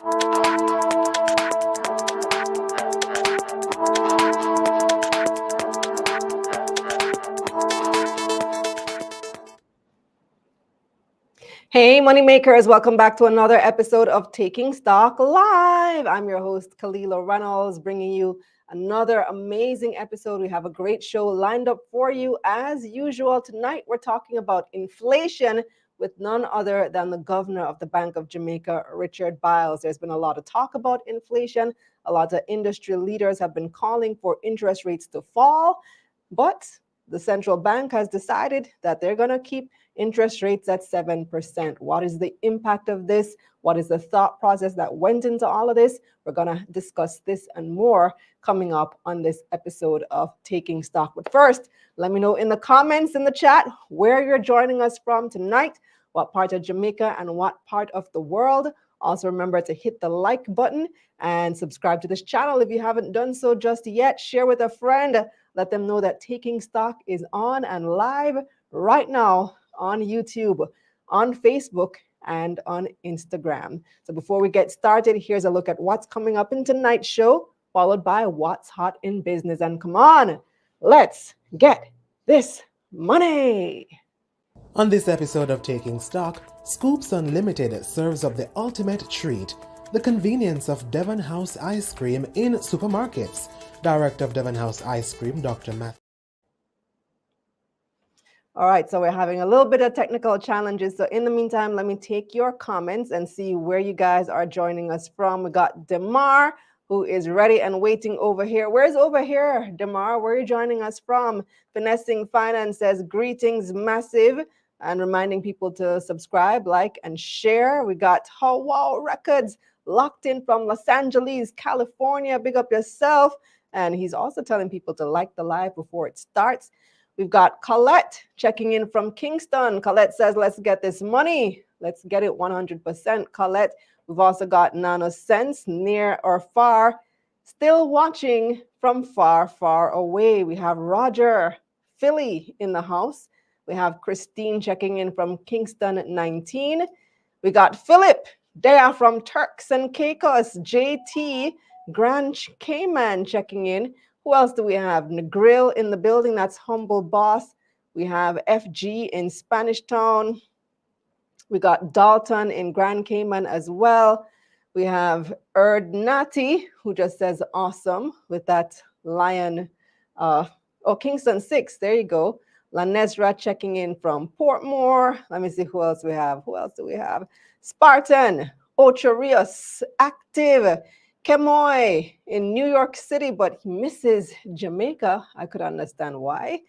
Hey, moneymakers, welcome back to another episode of Taking Stock Live. I'm your host, Kalila Reynolds, bringing you another amazing episode. We have a great show lined up for you as usual. Tonight, we're talking about inflation with none other than the governor of the Bank of Jamaica, Richard Byles. There's been a lot of talk about inflation. A lot of industry leaders have been calling for interest rates to fall, but the central bank has decided that they're going to keep interest rates at 7%. What is the impact of this? What is the thought process that went into all of this? We're going to discuss this and more coming up on this episode of Taking Stock. But first, let me know in the comments in the chat where you're joining us from tonight, what part of Jamaica and what part of the world. Also remember to hit the like button and subscribe to this channel if you haven't done so just yet. Share with a friend. Let them know that Taking Stock is on and live right now on YouTube, on Facebook, and on Instagram. So before we get started, here's a look at what's coming up in tonight's show, followed by what's hot in business. And come on, let's get this money. On this episode of Taking Stock, Scoops Unlimited serves up the ultimate treat, the convenience of Devon House ice cream in supermarkets. Director of Devon House Ice Cream, Dr. Matthew. All right, so we're having a little bit of technical challenges. So in the meantime, let me take your comments and see where you guys are joining us from. We got Demar, who is ready and waiting over here. Where's over here, Demar? Where are you joining us from? Finessing Finance says, greetings, massive, and reminding people to subscribe, like, and share. We got Wow Records locked in from Los Angeles, California. Big up yourself. And he's also telling people to like the live before it starts. We've got Colette checking in from Kingston. Colette says, let's get this money. Let's get it 100%, Colette. We've also got Nano Sense, near or far, still watching from far, far away. We have Roger Philly in the house. We have Christine checking in from Kingston 19. We got Philip there from Turks and Caicos. JT Grand Cayman checking in. Who else do we have? Negril in the building. That's Humble Boss. We have FG in Spanish Town. We got Dalton in Grand Cayman as well. We have Erdnati, who just says awesome with that lion. Kingston 6. There you go. Lanesra checking in from Portmore. Let me see who else we have. Who else do we have? Spartan, Ocho Rios, active. Kemoy in New York City, but he misses Jamaica. I could understand why.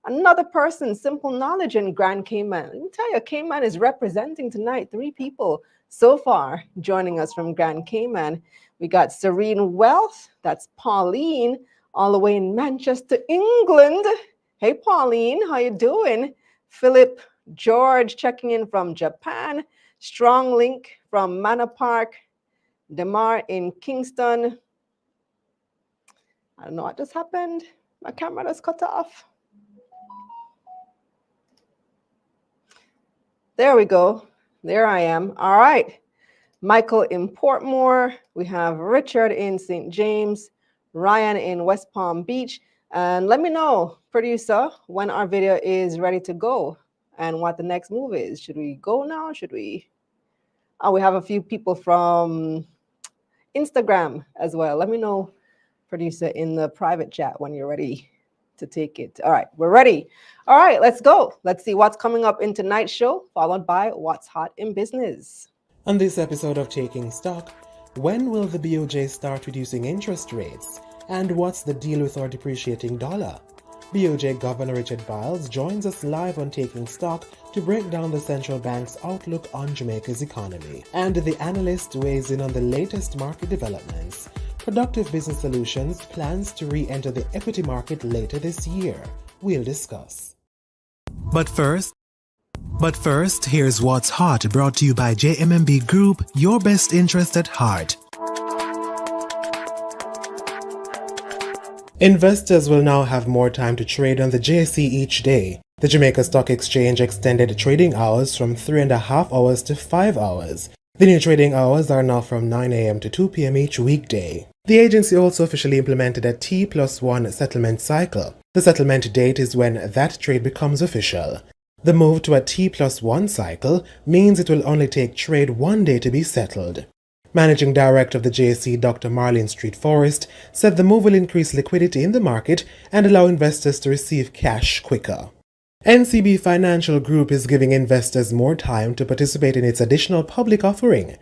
Another person, Simple Knowledge in Grand Cayman. Let me tell you, Cayman is representing tonight. 3 people so far joining us from Grand Cayman. We got Serene Wealth. That's Pauline, all the way in Manchester, England. Hey, Pauline, how you doing? Philip George checking in from Japan. Strong Link from Manor Park. Demar in Kingston. I don't know what just happened. My camera just cut off. There we go. There I am. All right. Michael in Portmore. We have Richard in St. James. Ryan in West Palm Beach. And let me know, producer, when our video is ready to go and what the next move is. Should we go now? Should we? Oh, we have a few people from Instagram as well. Let me know, producer, in the private chat when you're ready to take it. All right, we're ready. All right, let's go. Let's see what's coming up in tonight's show, followed by what's hot in business. On this episode of Taking Stock, when will the BOJ start reducing interest rates? And what's the deal with our depreciating dollar? BOJ Governor Richard Byles joins us live on Taking Stock to break down the central bank's outlook on Jamaica's economy. And the analyst weighs in on the latest market developments. Productive Business Solutions plans to re-enter the equity market later this year. We'll discuss. But first, here's what's hot, brought to you by JMMB Group, your best interest at heart. Investors will now have more time to trade on the JSE each day. The Jamaica Stock Exchange extended trading hours from 3.5 hours to 5 hours. The new trading hours are now from 9 a.m. to 2 p.m. each weekday. The agency also officially implemented a T+1 settlement cycle. The settlement date is when that trade becomes official. The move to a T+1 cycle means it will only take trade one day to be settled. Managing Director of the JSE, Dr. Marlene Street Forrest, said the move will increase liquidity in the market and allow investors to receive cash quicker. NCB Financial Group is giving investors more time to participate in its additional public offering.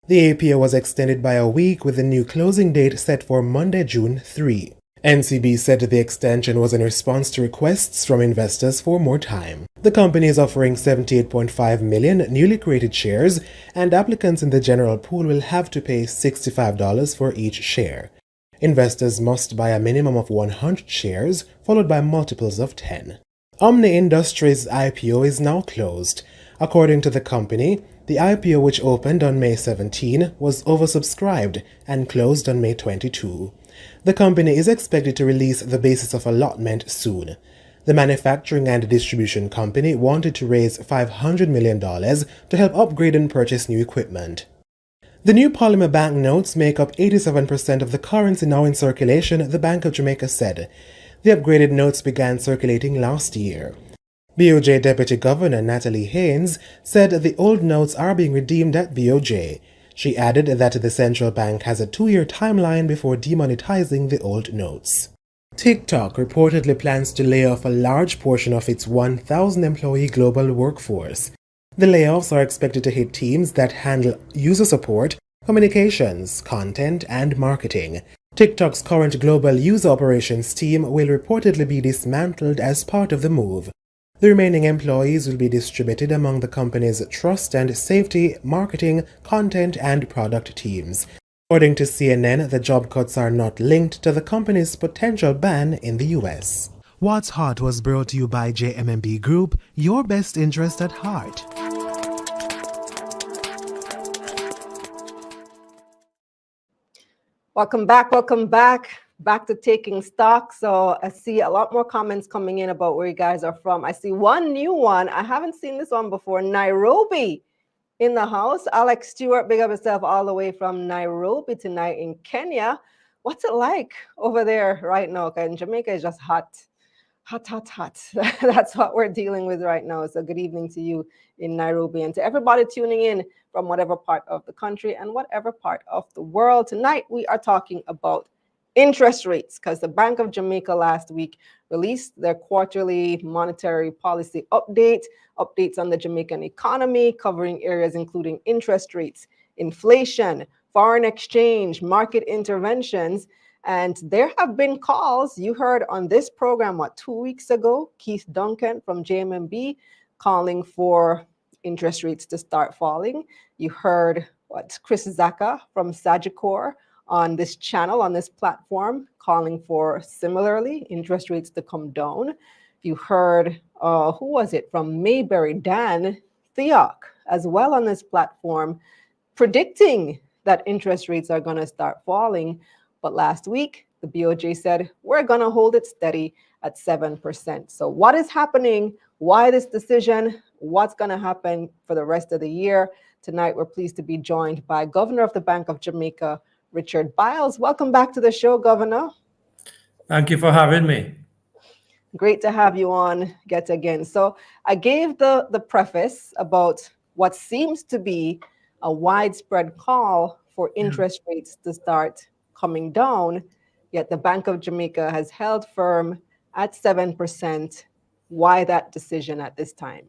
The APO was extended by a week with the new closing date set for Monday, June 3. NCB said the extension was in response to requests from investors for more time. The company is offering 78.5 million newly created shares, and applicants in the general pool will have to pay $65 for each share. Investors must buy a minimum of 100 shares, followed by multiples of 10. Omni Industries' IPO is now closed. According to the company, the IPO, which opened on May 17, was oversubscribed and closed on May 22. The company is expected to release the basis of allotment soon. The manufacturing and distribution company wanted to raise $500 million to help upgrade and purchase new equipment. The new polymer bank notes make up 87% of the currency now in circulation, the Bank of Jamaica said. The upgraded notes began circulating last year. BOJ Deputy Governor Natalie Haynes said the old notes are being redeemed at BOJ. She added that the central bank has a 2-year timeline before demonetizing the old notes. TikTok reportedly plans to lay off a large portion of its 1,000-employee global workforce. The layoffs are expected to hit teams that handle user support, communications, content, and marketing. TikTok's current global user operations team will reportedly be dismantled as part of the move. The remaining employees will be distributed among the company's trust and safety, marketing, content, and product teams. According to CNN, the job cuts are not linked to the company's potential ban in the US. What's Hot was brought to you by JMMB Group, your best interest at heart. Welcome back. Welcome back. Back to taking stock. So I see a lot more comments coming in about where you guys are from. I see one new one. I haven't seen this one before. Nairobi in the house. Alex Stewart, big up yourself all the way from Nairobi tonight in Kenya. What's it like over there right now? Okay, Jamaica is just hot. Hot, hot, hot. That's what we're dealing with right now. So good evening to you in Nairobi and to everybody tuning in from whatever part of the country and whatever part of the world. Tonight, we are talking about interest rates because the Bank of Jamaica last week released their quarterly monetary policy updates on the Jamaican economy, covering areas including interest rates, inflation, foreign exchange, market interventions. And there have been calls, you heard on this program, 2 weeks ago, Keith Duncan from JMMB calling for interest rates to start falling. You heard Chris Zaka from Sagicor on this channel, on this platform, calling for similarly interest rates to come down. You heard, who was it, from Mayberry, Dan Theok, as well on this platform, predicting that interest rates are going to start falling. But last week, the BOJ said, we're going to hold it steady at 7%. So what is happening? Why this decision? What's going to happen for the rest of the year? Tonight, we're pleased to be joined by Governor of the Bank of Jamaica, Richard Byles. Welcome back to the show, Governor. Thank you for having me. Great to have you on yet again. So I gave the preface about what seems to be a widespread call for interest rates to start coming down, yet the Bank of Jamaica has held firm at 7%. Why that decision at this time?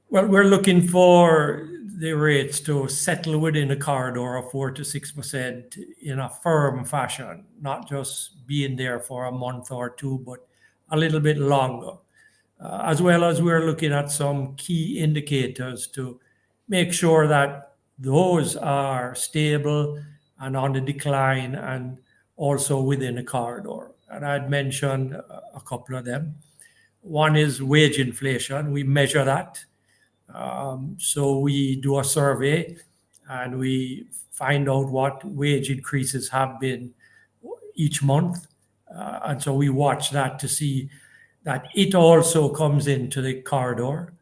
Well, we're looking for the rates to settle within a corridor of 4 to 6% in a firm fashion, not just being there for a month or two, but a little bit longer. As well as we're looking at some key indicators to make sure that those are stable and on the decline and also within a corridor. And I'd mentioned a couple of them. One is wage inflation. We measure that. So we do a survey and we find out what wage increases have been each month. And so we watch that to see that it also comes into the corridor.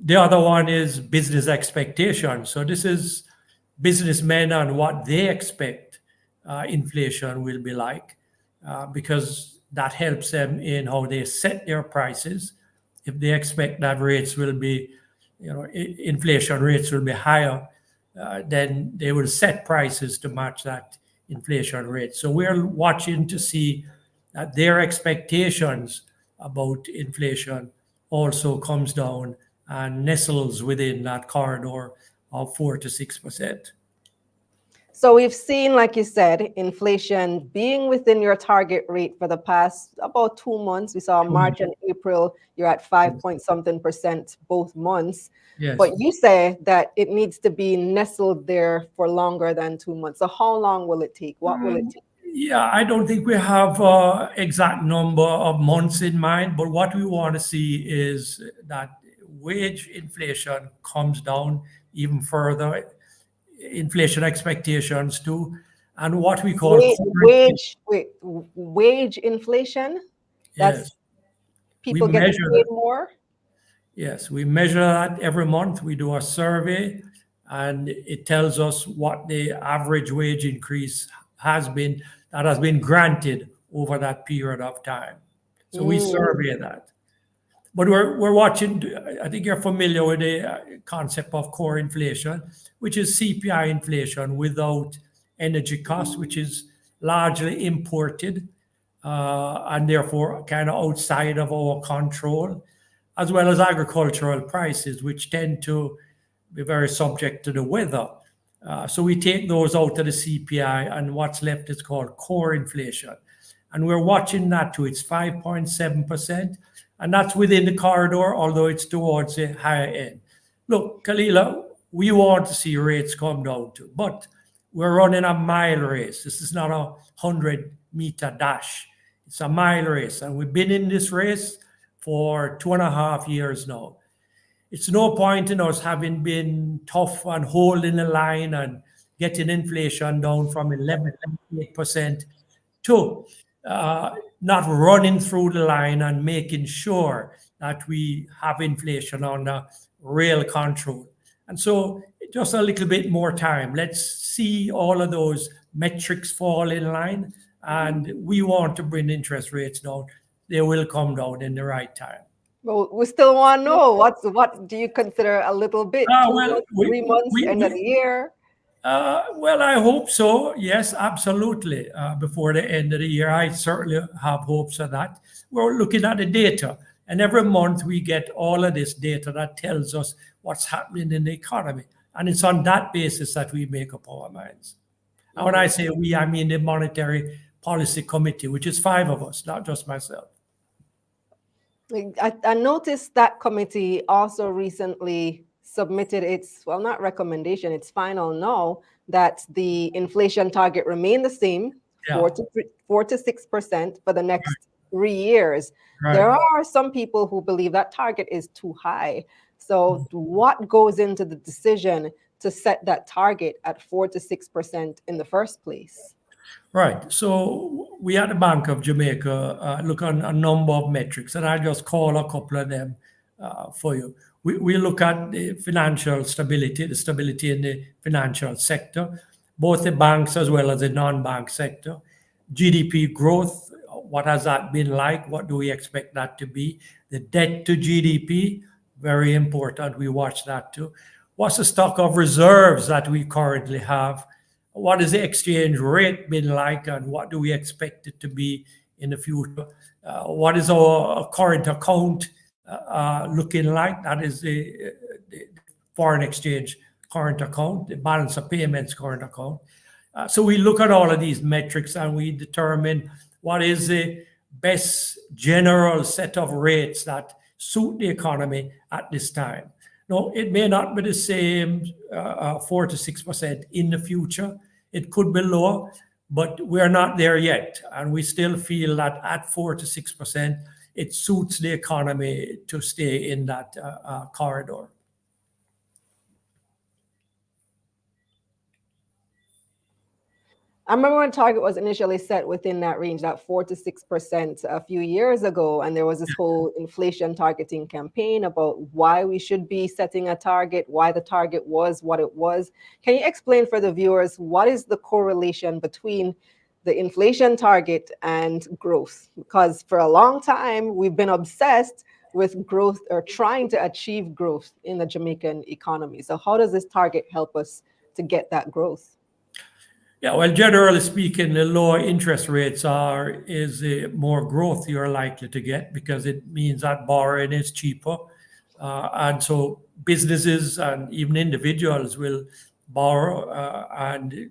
The other one is business expectation. So this is businessmen and what they expect inflation will be like, because that helps them in how they set their prices. If they expect that rates will be, inflation rates will be higher, then they will set prices to match that inflation rate. So we're watching to see that their expectations about inflation also comes down and nestles within that corridor of 4 to 6%. So we've seen, like you said, inflation being within your target rate for the past about 2 months. We saw March and April, you're at 5 point something percent both months. Yes. But you say that it needs to be nestled there for longer than 2 months. So how long will it take? What will it take? Yeah, I don't think we have an exact number of months in mind, but what we want to see is that wage inflation comes down even further, inflation expectations too, and what we call wage inflation. That's yes, people getting paid more. Yes, we measure that every month. We do a survey, and it tells us what the average wage increase has been that has been granted over that period of time. So we survey that. But we're watching. I think you're familiar with the concept of core inflation, which is CPI inflation without energy costs, which is largely imported and therefore kind of outside of our control, as well as agricultural prices, which tend to be very subject to the weather. So we take those out of the CPI, and what's left is called core inflation. And we're watching that too. It's 5.7%. And that's within the corridor, although it's towards the higher end. Look, Kalila, we want to see rates come down too, but we're running a mile race. This is not a 100-meter dash. It's a mile race. And we've been in this race for 2.5 years now. It's no point in us having been tough and holding the line and getting inflation down from 11.8% to not running through the line and making sure that we have inflation under real control. And so just a little bit more time. Let's see all of those metrics fall in line, and we want to bring interest rates down. They will come down in the right time. Well, we still want to know what do you consider a little bit? 3 months, end of the year? Well, I hope so. Yes, absolutely. Before the end of the year, I certainly have hopes of that. We're looking at the data, and every month we get all of this data that tells us what's happening in the economy. And it's on that basis that we make up our minds. And when I say we, I mean the Monetary Policy Committee, which is 5 of us, not just myself. I noticed that committee also recently submitted its, well, not recommendation, its final no, that the inflation target remained the same, 4 to 6% for the next 3 years. Right. There are some people who believe that target is too high. So what goes into the decision to set that target at 4 to 6% in the first place? Right. So we at the Bank of Jamaica look on a number of metrics, and I'll just call a couple of them for you. We look at the financial stability, the stability in the financial sector, both the banks as well as the non-bank sector. GDP growth, what has that been like? What do we expect that to be? The debt to GDP, very important. We watch that too. What's the stock of reserves that we currently have? What is the exchange rate been like, and what do we expect it to be in the future? What is our current account looking like? That is the foreign exchange current account, the balance of payments current account. So we look at all of these metrics and we determine what is the best general set of rates that suit the economy at this time. Now, it may not be the same 4 to 6% in the future. It could be lower, but we're not there yet. And we still feel that at 4 to 6%, it suits the economy to stay in that corridor. I remember when target was initially set within that range, that 4 to 6% a few years ago, and there was this whole inflation targeting campaign about why we should be setting a target, why the target was what it was. Can you explain for the viewers what is the correlation between the inflation target and growth? Because for a long time, we've been obsessed with growth or trying to achieve growth in the Jamaican economy. So how does this target help us to get that growth? Yeah, well, generally speaking, the lower interest rates is the more growth you're likely to get, because it means that borrowing is cheaper. And so businesses and even individuals will borrow and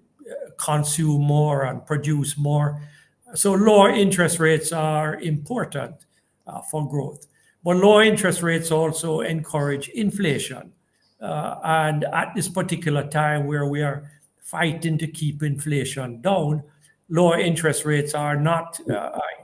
consume more and produce more. So lower interest rates are important for growth. But lower interest rates also encourage inflation. And at this particular time where we are fighting to keep inflation down, lower interest rates are not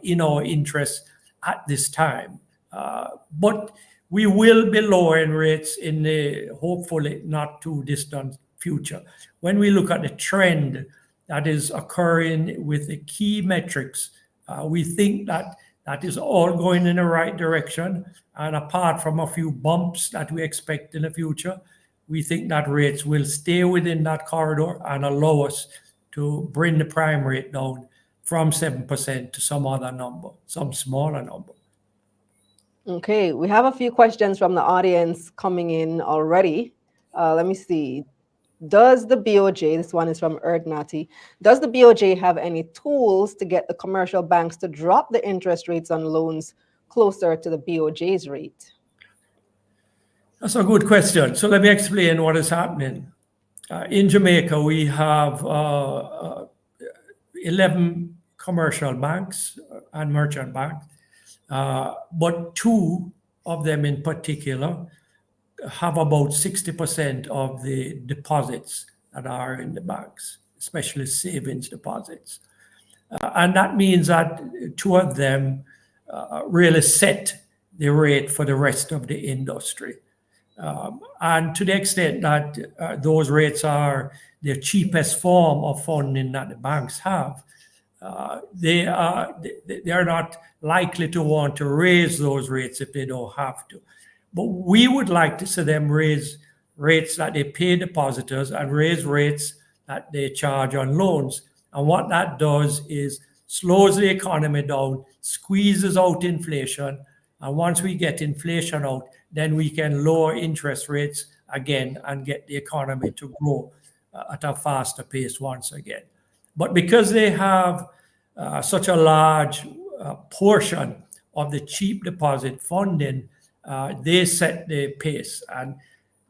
in our interest at this time. But we will be lowering rates in the hopefully not too distant future. When we look at the trend that is occurring with the key metrics, we think that that is all going in the right direction. And apart from a few bumps that we expect in the future, we think that rates will stay within that corridor and allow us to bring the prime rate down from 7% to some other number, some smaller number. Okay, we have a few questions from the audience coming in already. Let me see. Does the BOJ, this one is from Erdnati, does the BOJ have any tools to get the commercial banks to drop the interest rates on loans closer to the BOJ's rate? That's a good question. So let me explain what is happening. In Jamaica, we have 11 commercial banks and merchant banks, but two of them in particular have about 60% of the deposits that are in the banks, especially savings deposits. And that means that two of them really set the rate for the rest of the industry. And to the extent that those rates are the cheapest form of funding that the banks have, they are not likely to want to raise those rates if they don't have to. But we would like to see them raise rates that they pay depositors and raise rates that they charge on loans. And what that does is slows the economy down, squeezes out inflation. And once we get inflation out, then we can lower interest rates again and get the economy to grow at a faster pace once again. But because they have such a large portion of the cheap deposit funding, they set the pace. And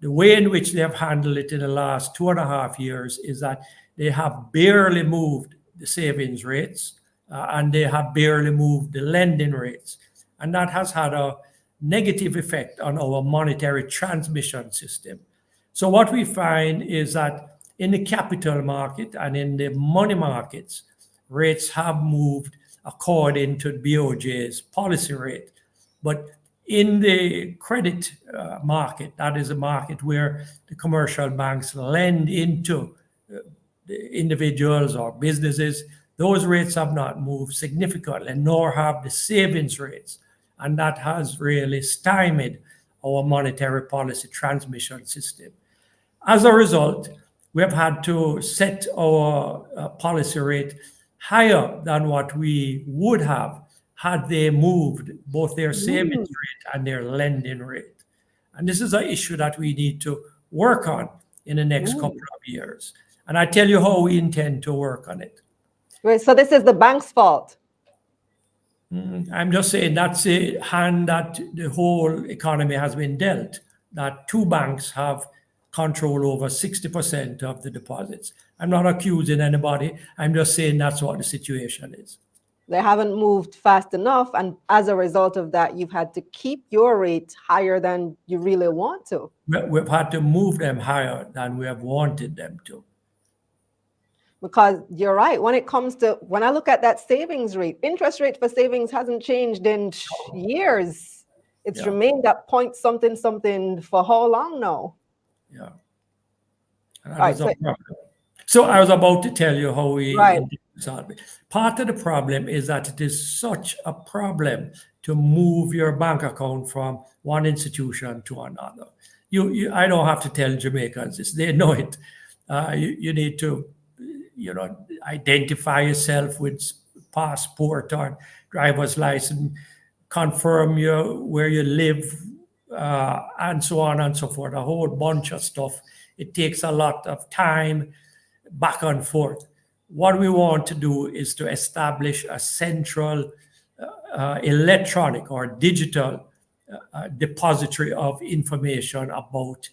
the way in which they have handled it in the last 2.5 years is that they have barely moved the savings rates and they have barely moved the lending rates. And that has had a negative effect on our monetary transmission system. So what we find is that in the capital market and in the money markets, rates have moved according to BOJ's policy rate. But in the credit market, that is a market where the commercial banks lend into the individuals or businesses, those rates have not moved significantly, nor have the savings rates. And that has really stymied our monetary policy transmission system. As a result, we have had to set our policy rate higher than what we would have had they moved both their savings rate and their lending rate. And this is an issue that we need to work on in the next couple of years. And I tell you how we intend to work on it. Wait, so this is the bank's fault? I'm just saying that's a hand that the whole economy has been dealt, that two banks have control over 60% of the deposits. I'm not accusing anybody. I'm just saying that's what the situation is. They haven't moved fast enough. And as a result of that, you've had to keep your rate higher than you really want to. We've had to move them higher than we have wanted them to. Because you're right, when I look at that savings rate, interest rate for savings hasn't changed in years. It's remained at point something for how long now? Yeah. And that is a problem. So I was about to tell you how we Right. intend to solve it. Part of the problem is that it is such a problem to move your bank account from one institution to another. I don't have to tell Jamaicans this; they know it. You need to, identify yourself with passport or driver's license, confirm where you live, and so on and so forth. A whole bunch of stuff. It takes a lot of time back and forth. What we want to do is to establish a central electronic or digital depository of information about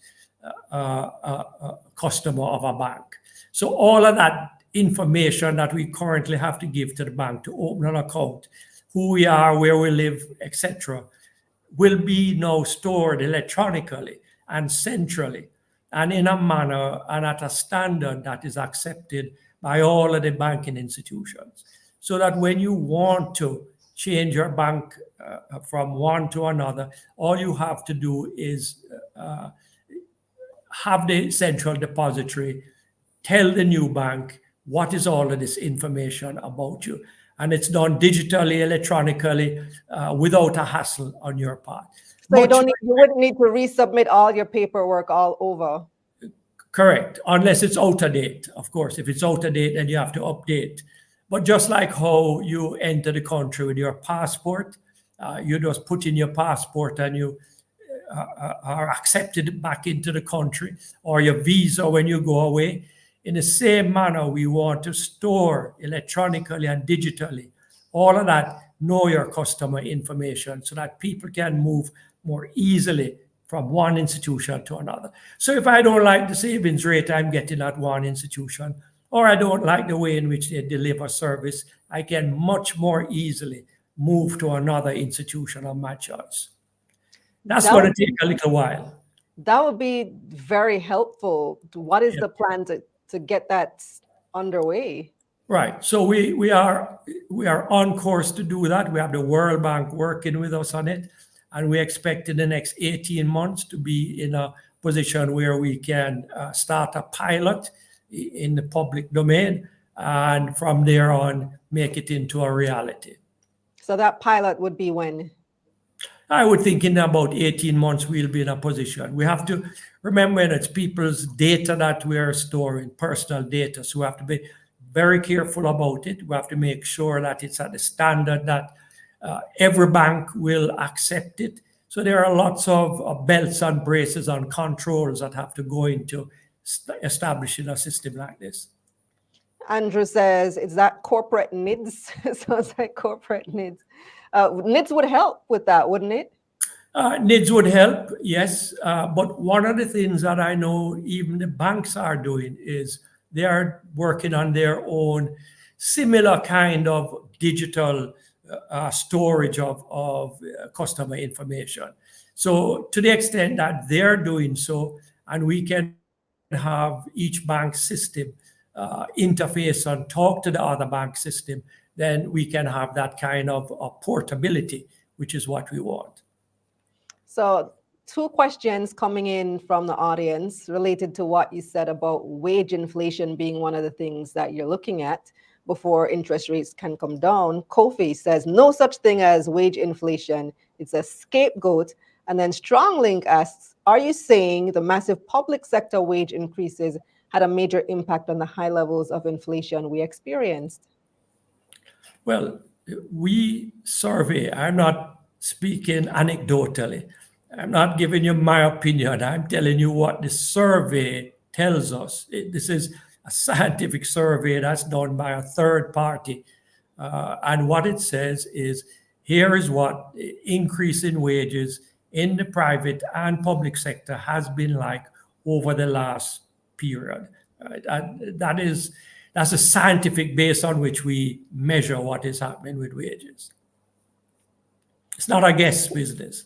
a customer of a bank. So all of that information that we currently have to give to the bank to open an account, who we are, where we live, etc., will be now stored electronically and centrally and in a manner and at a standard that is accepted by all of the banking institutions. So that when you want to change your bank from one to another, all you have to do is have the central depository tell the new bank what is all of this information about you. And it's done digitally, electronically, without a hassle on your part. So you wouldn't need to resubmit all your paperwork all over. Correct, unless it's out of date. Of course, if it's out of date, then you have to update. But just like how you enter the country with your passport, you just put in your passport and you are accepted back into the country, or your visa when you go away. In the same manner, we want to store electronically and digitally all of that know your customer information so that people can move more easily from one institution to another. So if I don't like the savings rate I'm getting at one institution, or I don't like the way in which they deliver service, I can much more easily move to another institution of my choice. That's going to take a little while. That would be very helpful. What is the plan to get that underway? Right. So we are on course to do that. We have the World Bank working with us on it, and we expect in the next 18 months to be in a position where we can start a pilot in the public domain, and from there on make it into a reality. So that pilot would be when? I would think in about 18 months we'll be in a position. We have to remember that it's people's data that we are storing, personal data. So we have to be very careful about it. We have to make sure that it's at the standard that every bank will accept it. So there are lots of belts and braces and controls that have to go into establishing a system like this. Andrew says, is that corporate NIDS? Sounds like corporate NIDS. NIDS would help with that, wouldn't it? NIDS would help, yes. But one of the things that I know even the banks are doing is they are working on their own similar kind of digital storage of customer information. So to the extent that they're doing so, and we can have each bank system interface and talk to the other bank system, then we can have that kind of portability, which is what we want. So 2 questions coming in from the audience related to what you said about wage inflation being one of the things that you're looking at before interest rates can come down. Kofi says, no such thing as wage inflation. It's a scapegoat. And then Stronglink asks, are you saying the massive public sector wage increases had a major impact on the high levels of inflation we experienced? Well, we survey. I'm not speaking anecdotally. I'm not giving you my opinion. I'm telling you what the survey tells us. This is a scientific survey that's done by a third party. And what it says is, here is what increase in wages in the private and public sector has been like over the last period. That's a scientific base on which we measure what is happening with wages. It's not a guess business.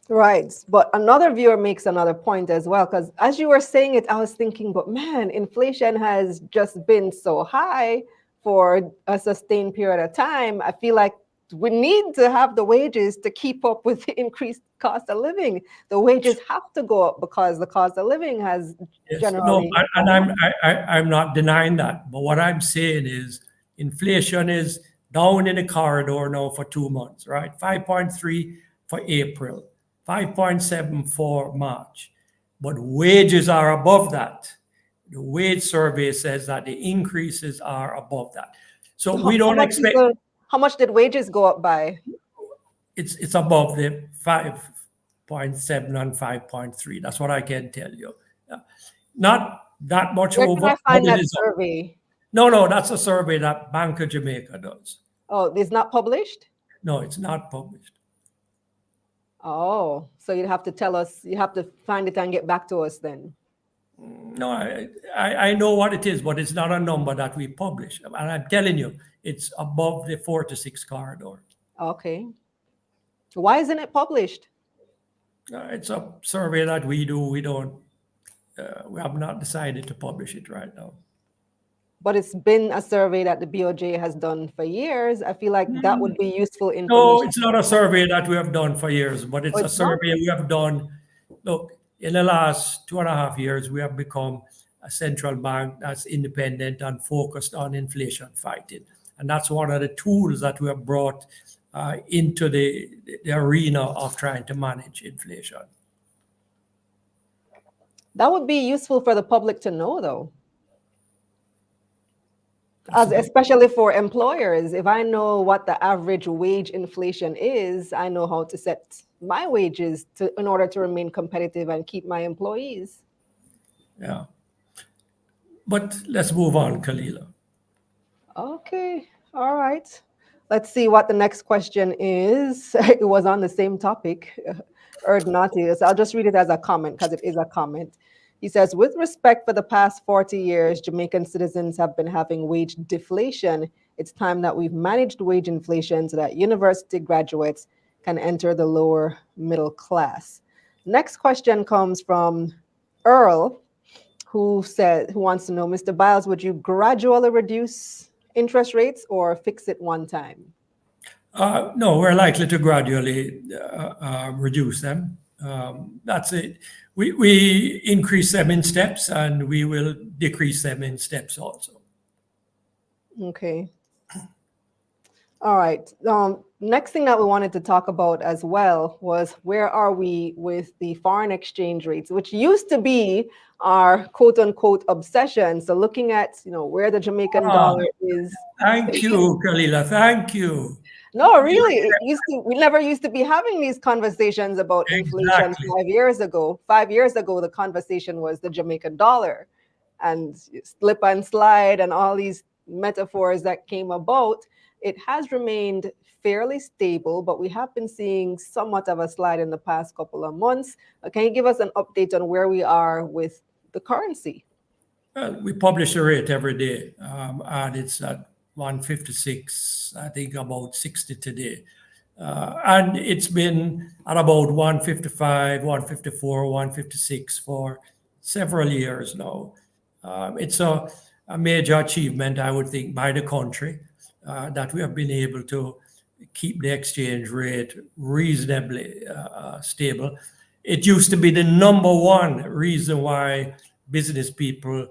Right. But another viewer makes another point as well, because as you were saying it, I was thinking, but man, inflation has just been so high for a sustained period of time. I feel like we need to have the wages to keep up with the increased cost of living. The wages have to go up because the cost of living has generally. No, and I'm not denying that. But what I'm saying is inflation is down in the corridor now for 2 months, right? 5.3 for April, 5.7 for March. But wages are above that. The wage survey says that the increases are above that. So we don't expect. How much did wages go up by? It's above the 5.7 and 5.3. That's what I can tell you. Not that much Where over. can I find that survey? No, that's a survey that Bank of Jamaica does. Oh, it's not published? No, it's not published. Oh, so you'd have to tell us, you have to find it and get back to us then. No, I know what it is, but it's not a number that we publish. And I'm telling you, it's above the 4 to 6 corridor. Okay. Why isn't it published? It's a survey that we do. We have not decided to publish it right now. But it's been a survey that the BOJ has done for years. I feel like that would be useful information. No, it's not a survey that we have done for years, but it's a survey we have done. Look, in the last 2.5 years, we have become a central bank that's independent and focused on inflation fighting. And that's one of the tools that we have brought into the arena of trying to manage inflation. That would be useful for the public to know, though. Especially for employers. If I know what the average wage inflation is, I know how to set my wages in order to remain competitive and keep my employees. Yeah. But let's move on, Kalila. Okay. All right. Let's see what the next question is. It was on the same topic. So I'll just read it as a comment because it is a comment. He says, with respect for the past 40 years, Jamaican citizens have been having wage deflation. It's time that we've managed wage inflation so that university graduates can enter the lower middle class. Next question comes from Earl, who wants to know, Mr. Byles, would you gradually reduce interest rates or fix it one time? No, we're likely to gradually reduce them. That's it. We increase them in steps and we will decrease them in steps also. Okay. All right. Next thing that we wanted to talk about as well was where are we with the foreign exchange rates, which used to be our quote unquote obsession. So looking at, where the Jamaican dollar is. Thank you, Kalila. Thank you. No, really, we never used to be having these conversations about inflation 5 years ago. 5 years ago, the conversation was the Jamaican dollar and slip and slide and all these metaphors that came about. It has remained fairly stable, but we have been seeing somewhat of a slide in the past couple of months. Can you give us an update on where we are with the currency? Well, we publish a rate every day, and it's at 156, I think about 60 today. And it's been at about 155, 154, 156 for several years now. It's a major achievement, I would think, by the country that we have been able to keep the exchange rate reasonably stable. It used to be the number one reason why business people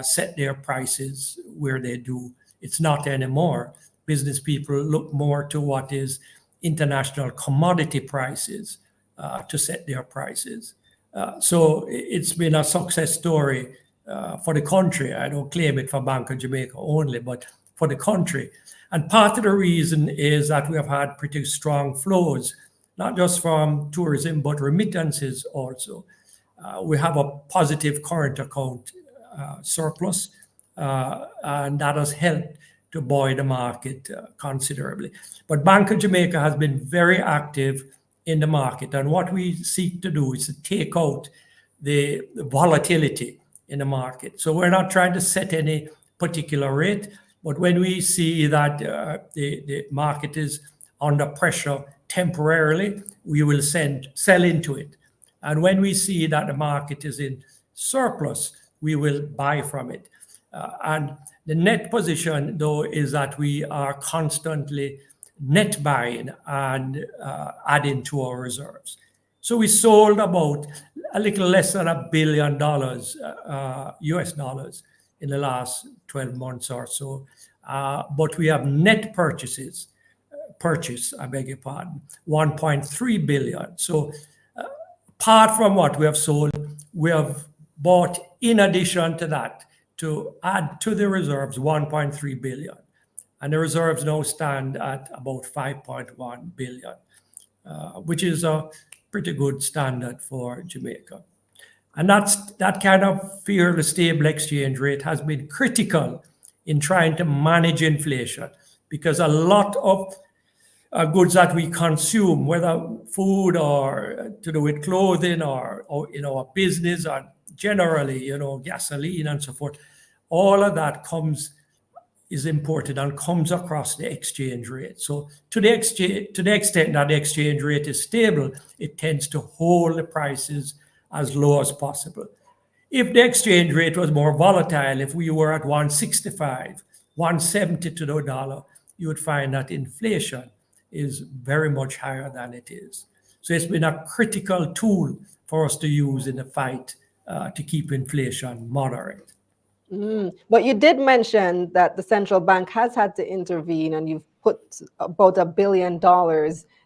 set their prices where they do. It's not anymore. Business people look more to what is international commodity prices to set their prices. So it's been a success story for the country. I don't claim it for Bank of Jamaica only, but for the country. And part of the reason is that we have had pretty strong flows, not just from tourism, but remittances also. We have a positive current account surplus, and that has helped to buoy the market considerably. But Bank of Jamaica has been very active in the market, and what we seek to do is to take out the volatility in the market. So we're not trying to set any particular rate, but when we see that the market is under pressure temporarily, we will sell into it. And when we see that the market is in surplus, we will buy from it. And the net position, though, is that we are constantly net buying and adding to our reserves. So we sold about a little less than $1 billion US dollars in the last 12 months or so. But we have net purchase, I beg your pardon, 1.3 billion. So apart from what we have sold, we have bought in addition to that to add to the reserves 1.3 billion. And the reserves now stand at about 5.1 billion, which is a pretty good standard for Jamaica. And that kind of fairly stable exchange rate has been critical in trying to manage inflation, because a lot of goods that we consume, whether food or to do with clothing or in our business or generally, gasoline and so forth, all of that is imported and comes across the exchange rate. So to the extent that the exchange rate is stable, it tends to hold the prices as low as possible. If the exchange rate was more volatile, if we were at 165, 170 to the dollar, you would find that inflation is very much higher than it is. So it's been a critical tool for us to use in the fight to keep inflation moderate. But you did mention that the central bank has had to intervene, and you've put about $1 billion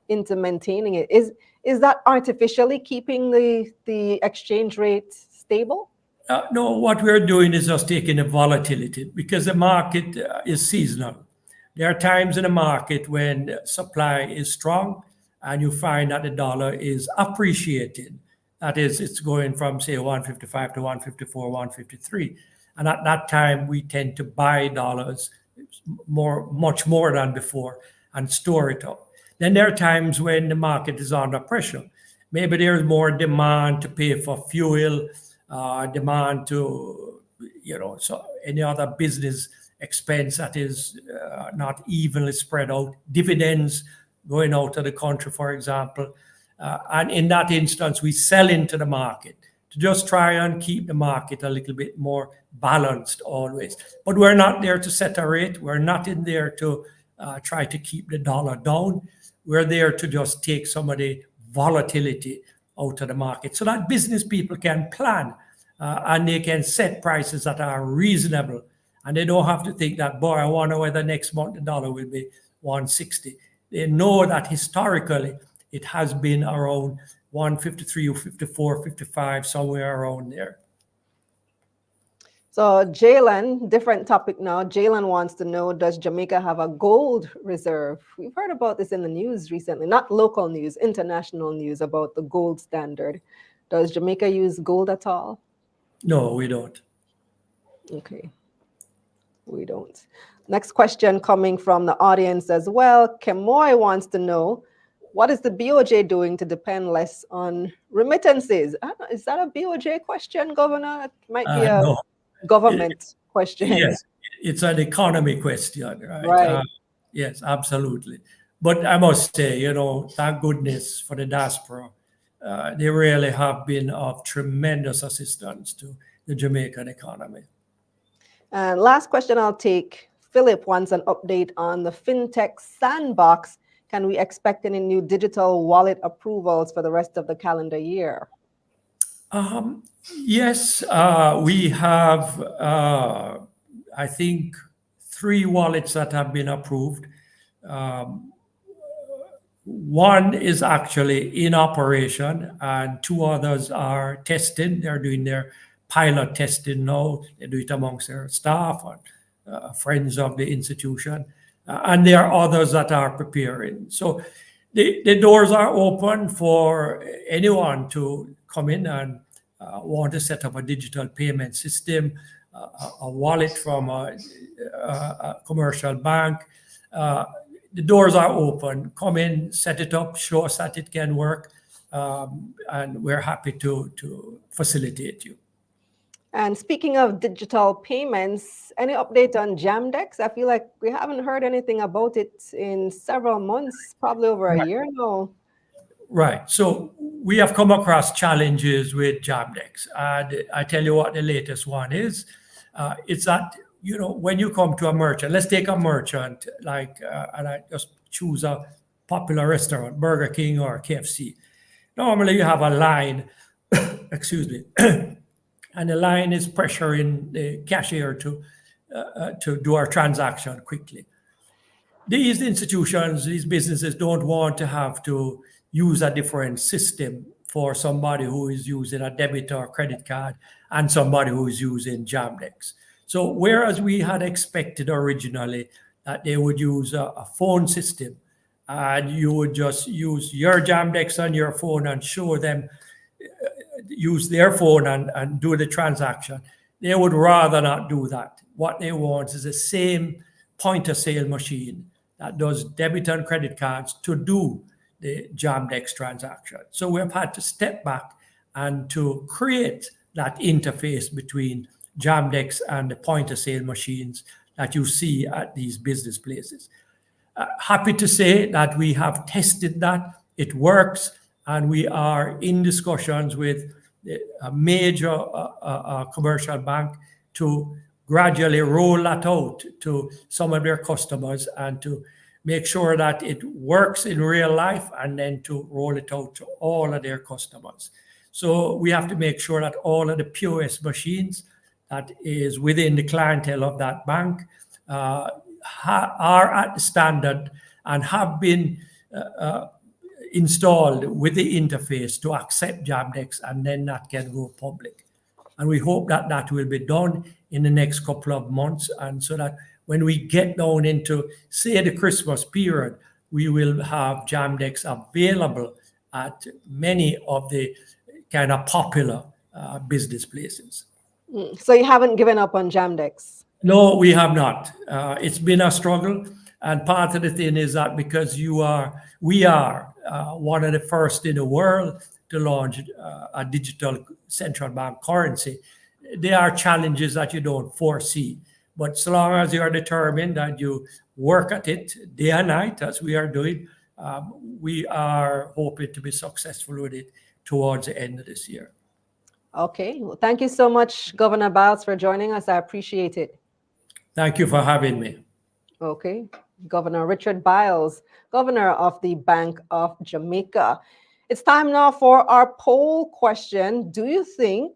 into maintaining it. Is that artificially keeping the exchange rate stable? No, what we're doing is just taking the volatility, because the market is seasonal. There are times in the market when supply is strong and you find that the dollar is appreciating. That is, it's going from, say, 155 to 154, 153. And at that time, we tend to buy dollars much more than before and store it up. Then there are times when the market is under pressure. Maybe there's more demand to pay for fuel, demand to, so any other business expense that is not evenly spread out, dividends going out of the country, for example. And in that instance, we sell into the market to just try and keep the market a little bit more balanced always. But we're not there to set a rate. We're not in there to try to keep the dollar down. We're there to just take some of the volatility out of the market so that business people can plan and they can set prices that are reasonable. And they don't have to think that, boy, I wonder whether next month the dollar will be 160. They know that historically it has been around 153 or 54, 55, somewhere around there. So Jalen, different topic now. Jalen wants to know, does Jamaica have a gold reserve? We've heard about this in the news recently, not local news, international news about the gold standard. Does Jamaica use gold at all? No, we don't. Okay. We don't. Next question coming from the audience as well. Kemoy wants to know, what is the BOJ doing to depend less on remittances? Is that a BOJ question, Governor? It might be a no. government question. Yes, it's an economy question, right? Right. Yes, absolutely. But I must say, thank goodness for the diaspora. They really have been of tremendous assistance to the Jamaican economy. And last question I'll take. Philip wants an update on the FinTech sandbox. Can we expect any new digital wallet approvals for the rest of the calendar year? Yes, we have, I think, 3 wallets that have been approved. One is actually in operation, and 2 others are testing. They're doing their pilot testing now. They do it amongst their staff and friends of the institution. And there are others that are preparing. So the doors are open for anyone to come in and want to set up a digital payment system, a wallet from a commercial bank. The doors are open. Come in, set it up, show us that it can work, and we're happy to facilitate you. And speaking of digital payments, any update on Jamdex? I feel like we haven't heard anything about it in several months, probably over a year now. Right. So we have come across challenges with Jamdex. And I tell you what the latest one is. It's that, when you come to a merchant, let's take a merchant, and I just choose a popular restaurant, Burger King or KFC. Normally you have a line, excuse me, and the line is pressuring the cashier to do our transaction quickly. These institutions, these businesses don't want to have to use a different system for somebody who is using a debit or credit card and somebody who is using Jamdex. So whereas we had expected originally that they would use a phone system and you would just use your Jamdex on your phone and show them, use their phone and do the transaction, they would rather not do that. What they want is the same point of sale machine that does debit and credit cards to do the Jamdex transaction. So we have had to step back and to create that interface between Jamdex and the point of sale machines that you see at these business places. Happy to say that we have tested that. It works, and we are in discussions with a major commercial bank to gradually roll that out to some of their customers and to make sure that it works in real life and then to roll it out to all of their customers. So we have to make sure that all of the POS machines that is within the clientele of that bank are at the standard and have been installed with the interface to accept Jamdex, and then that can go public. And we hope that that will be done in the next couple of months, and so that when we get down into, say, the Christmas period, we will have Jamdex available at many of the kind of popular business places. So you haven't given up on Jamdex? No, we have not. It's been a struggle, and part of the thing is that because we are one of the first in the world to launch a digital central bank currency, there are challenges that you don't foresee. But so long as you are determined and you work at it day and night, as we are doing, we are hoping to be successful with it towards the end of this year. Okay. Well, thank you so much, Governor Byles, for joining us. I appreciate it. Thank you for having me. Okay. Governor Richard Byles, Governor of the Bank of Jamaica. It's time now for our poll question. Do you think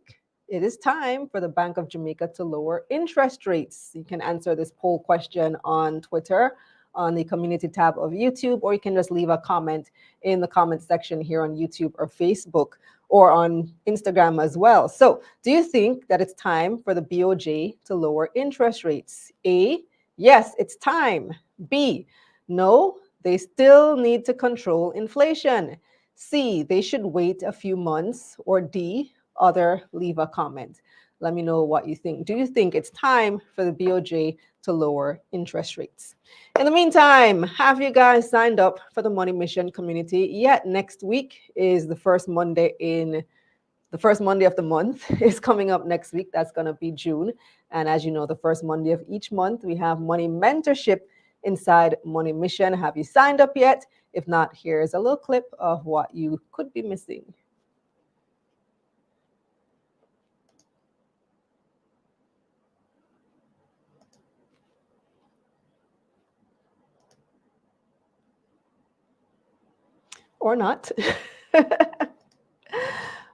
it is time for the Bank of Jamaica to lower interest rates? You can answer this poll question on Twitter, on the community tab of YouTube, or you can just leave a comment in the comment section here on YouTube or Facebook, or on Instagram as well. So do you think that it's time for the BOJ to lower interest rates? A, yes, it's time. B, no, they still need to control inflation. C, they should wait a few months. Or D, other, leave a comment. Let me know what you think. Do you think it's time for the BOJ to lower interest rates? In the meantime, have you guys signed up for the Money Mission community yet? Next week is the first Monday of the month is coming up next week. That's going to be June. And as you know, the first Monday of each month, we have money mentorship inside Money Mission. Have you signed up yet? If not, here's a little clip of what you could be missing. Or not.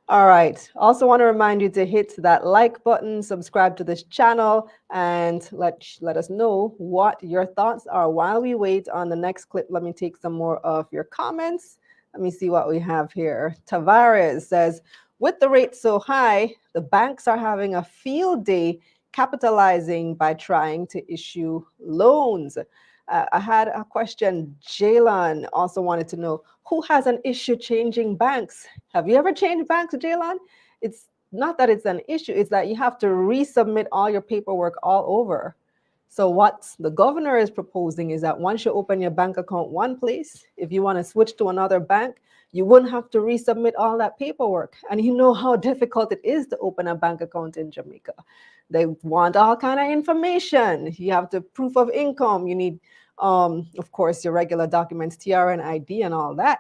All right. Also want to remind you to hit that like button, subscribe to this channel, and let us know what your thoughts are. While we wait on the next clip, let me take some more of your comments. Let me see what we have here. Tavares says, with the rate so high, the banks are having a field day capitalizing by trying to issue loans. I had a question. Jaylon also wanted to know, who has an issue changing banks? Have you ever changed banks, Jaylon? It's not that it's an issue. It's that you have to resubmit all your paperwork all over. So what the governor is proposing is that once you open your bank account one place, if you want to switch to another bank, you wouldn't have to resubmit all that paperwork. And you know how difficult it is to open a bank account in Jamaica. They want all kind of information. You have the proof of income. You need, of course, your regular documents, TRN ID and all that.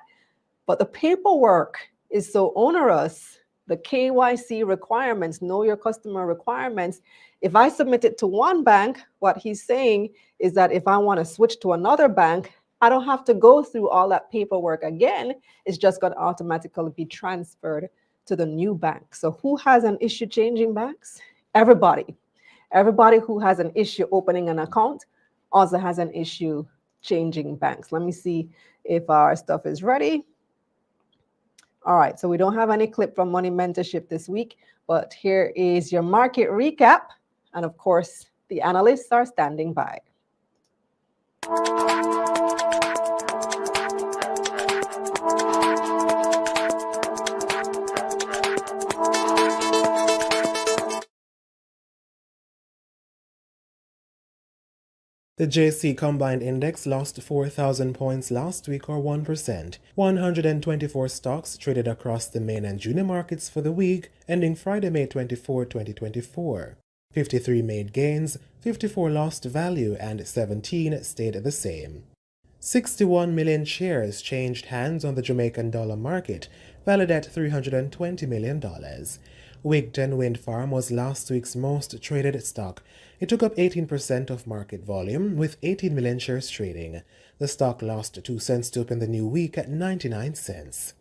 But the paperwork is so onerous. The KYC requirements, know your customer requirements. If I submit it to one bank, what he's saying is that if I want to switch to another bank, I don't have to go through all that paperwork again. It's just going to automatically be transferred to the new bank. So who has an issue changing banks? Everybody. Everybody who has an issue opening an account also has an issue changing banks. Let me see if our stuff is ready. All right, so we don't have any clip from Money Mentorship this week, but here is your market recap. And of course, the analysts are standing by. The JC Combined Index lost 4,000 points last week, or 1%. 124 stocks traded across the main and junior markets for the week, ending Friday, May 24, 2024. 53 made gains, 54 lost value, and 17 stayed the same. 61 million shares changed hands on the Jamaican dollar market, valued at $320 million. Wigton Wind Farm was last week's most traded stock. It took up 18% of market volume, with 18 million shares trading. The stock lost 2 cents to open the new week at 99 cents.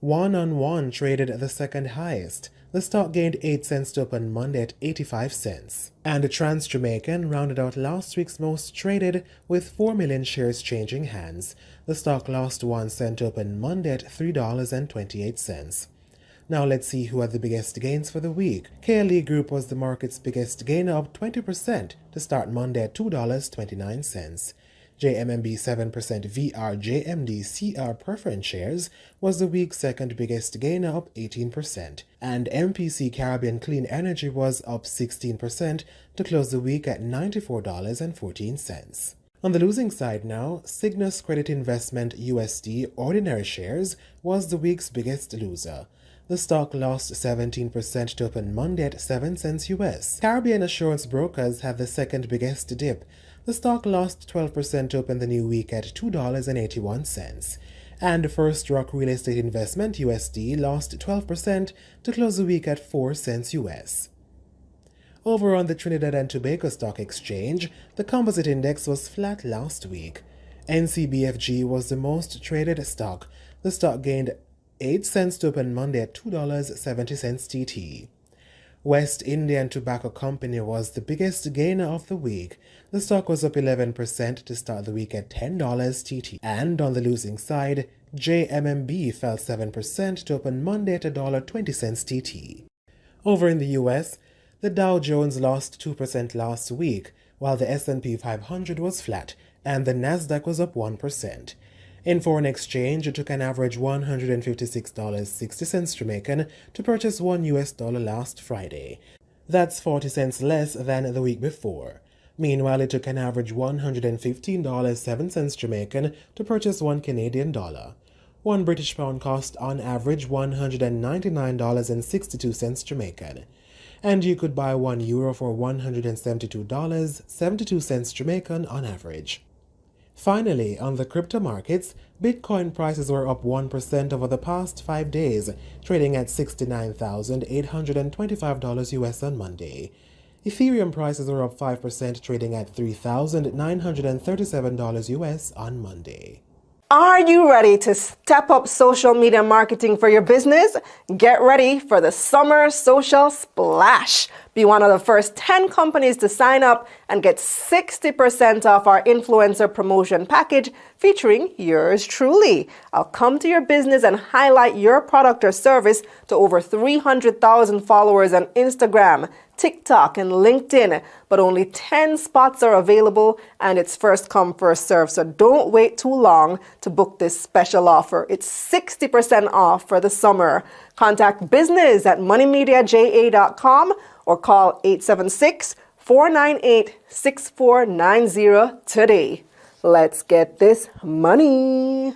One-on-one traded the second highest. The stock gained 8 cents to open Monday at 85 cents. And the Trans-Jamaican rounded out last week's most traded, with 4 million shares changing hands. The stock lost 1 cent to open Monday at $3.28. Now let's see who had the biggest gains for the week. KLE Group was the market's biggest gainer, up 20% to start Monday at $2.29. JMMB 7% VRJMD CR preference shares was the week's second biggest gainer, up 18%. And MPC Caribbean Clean Energy was up 16% to close the week at $94.14. On the losing side now, Cygnus Credit Investment USD ordinary shares was the week's biggest loser. The stock lost 17% to open Monday at 7 cents US. Caribbean Assurance Brokers had the second biggest dip. The stock lost 12% to open the new week at $2.81. And First Rock Real Estate Investment USD lost 12% to close the week at 4 cents US. Over on the Trinidad and Tobago Stock Exchange, the composite index was flat last week. NCBFG was the most traded stock. The stock gained 8 cents to open Monday at $2.70 TT. West Indian Tobacco Company was the biggest gainer of the week. The stock was up 11% to start the week at $10 TT. And on the losing side, JMMB fell 7% to open Monday at $1.20 TT. Over in the US, the Dow Jones lost 2% last week, while the S&P 500 was flat, and the Nasdaq was up 1%. In foreign exchange, it took an average $156.60 Jamaican to purchase $1 last Friday. That's 40 cents less than the week before. Meanwhile, it took an average $115.07 Jamaican to purchase $1 Canadian. One British pound cost on average $199.62 Jamaican. And you could buy €1 for $172.72 Jamaican on average. Finally, on the crypto markets, Bitcoin prices were up 1% over the past 5 days, trading at $69,825 US on Monday. Ethereum prices were up 5%, trading at $3,937 US on Monday. Are you ready to step up social media marketing for your business? Get ready for the Summer Social Splash. Be one of the first 10 companies to sign up and get 60% off our influencer promotion package featuring yours truly. I'll come to your business and highlight your product or service to over 300,000 followers on Instagram, TikTok, and LinkedIn, but only 10 spots are available and it's first come, first serve. So don't wait too long to book this special offer. It's 60% off for the summer. Contact business at moneymediaja.com or call 876-498-6490 today. Let's get this money.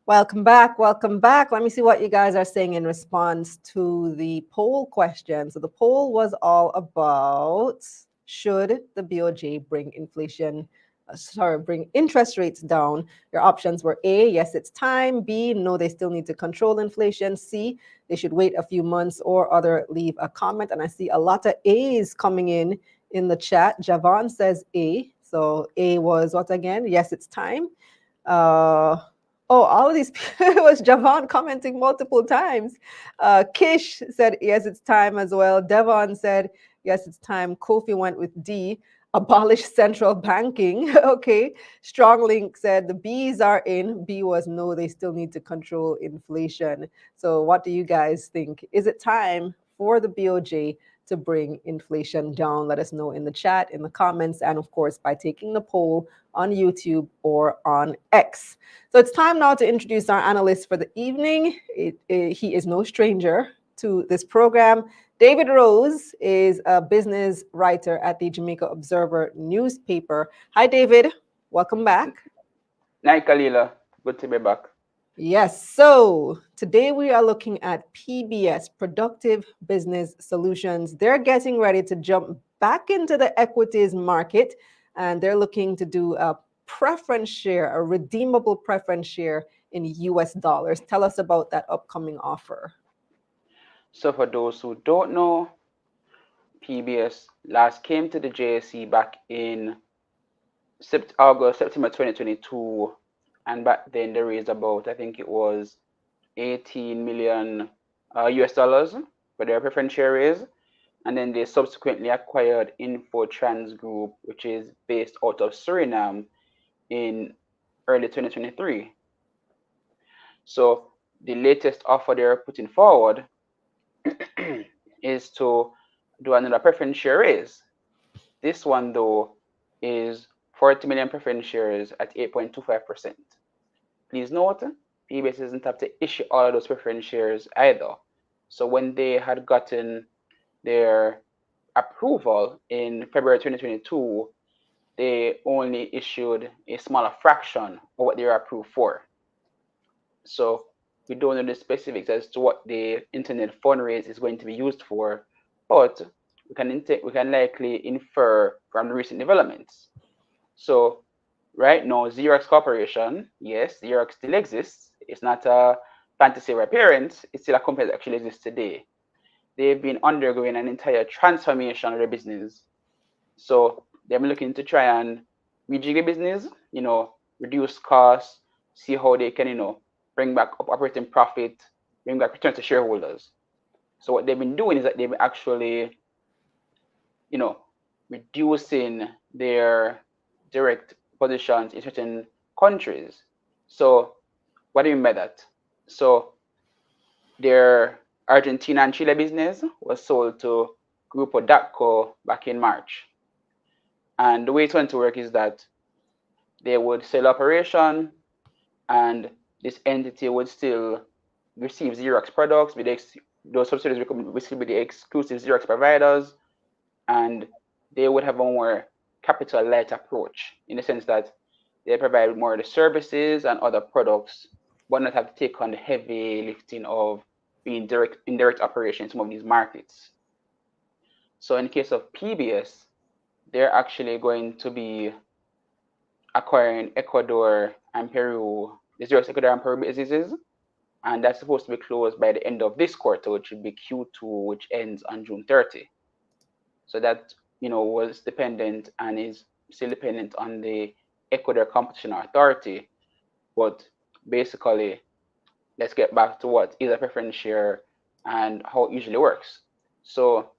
Welcome back. Welcome back. Let me see what you guys are saying in response to the poll question. So the poll was all about, should the BOJ bring bring interest rates down? Your options were A, yes, it's time. B, no, they still need to control inflation. C, they should wait a few months, or other, leave a comment. And I see a lot of A's coming in the chat. Javon says A. So A was what again? Yes, it's time. Oh, all of these people, it was Javon commenting multiple times. Kish said, yes, it's time as well. Devon said, yes, it's time. Kofi went with D, abolish central banking. Okay. Stronglink said the B's are in. B was no, they still need to control inflation. So what do you guys think? Is it time for the BOJ to bring inflation down? Let us know in the chat, in the comments, and of course by taking the poll on YouTube or on X. So it's time now to introduce our analyst for the evening. He is no stranger to this program. David Rose is a business writer at the Jamaica Observer newspaper. Hi, David. Welcome back. Night, Kalila. Good to be back. Yes. So today we are looking at PBS, Productive Business Solutions. They're getting ready to jump back into the equities market, and they're looking to do a preference share, a redeemable preference share in US dollars. Tell us about that upcoming offer. So for those who don't know, PBS last came to the JSE back in September 2022, and back then they raised about, I think it was 18 million US dollars for their preference share raise, and then they subsequently acquired Infotrans Group, which is based out of Suriname, in early 2023. So the latest offer they're putting forward is to do another preference share raise. This one, though, is 40 million preference shares at 8.25%. Please note, PBS doesn't have to issue all of those preference shares either. So when they had gotten their approval in February 2022, they only issued a smaller fraction of what they were approved for. So we don't know the specifics as to what the internet fundraise is going to be used for, but we can likely infer from the recent developments. So right now, Xerox Corporation, yes, Xerox still exists. It's not a fantasy of appearance. It's still a company that actually exists today. They've been undergoing an entire transformation of their business. So they've been looking to try and rejig the business, reduce costs, see how they can, bring back up operating profit, bring back return to shareholders. So what they've been doing is that they've been actually, reducing their direct positions in certain countries. So what do you mean by that? So their Argentina and Chile business was sold to Grupo Datco back in March. And the way it's going to work is that they would sell operation, and this entity would still receive Xerox products. Those subsidiaries will still be the exclusive Xerox providers, and they would have a more capital light approach in the sense that they provide more of the services and other products, but not have to take on the heavy lifting of being indirect operation in some of these markets. So in the case of PBS, they're actually going to be acquiring Ecuador and Peru, the Xerox Ecuador and Peru businesses, and that's supposed to be closed by the end of this quarter, which would be Q2, which ends on June 30. So that was dependent and is still dependent on the Ecuador Competition Authority. But basically, let's get back to what is a preference share and how it usually works. So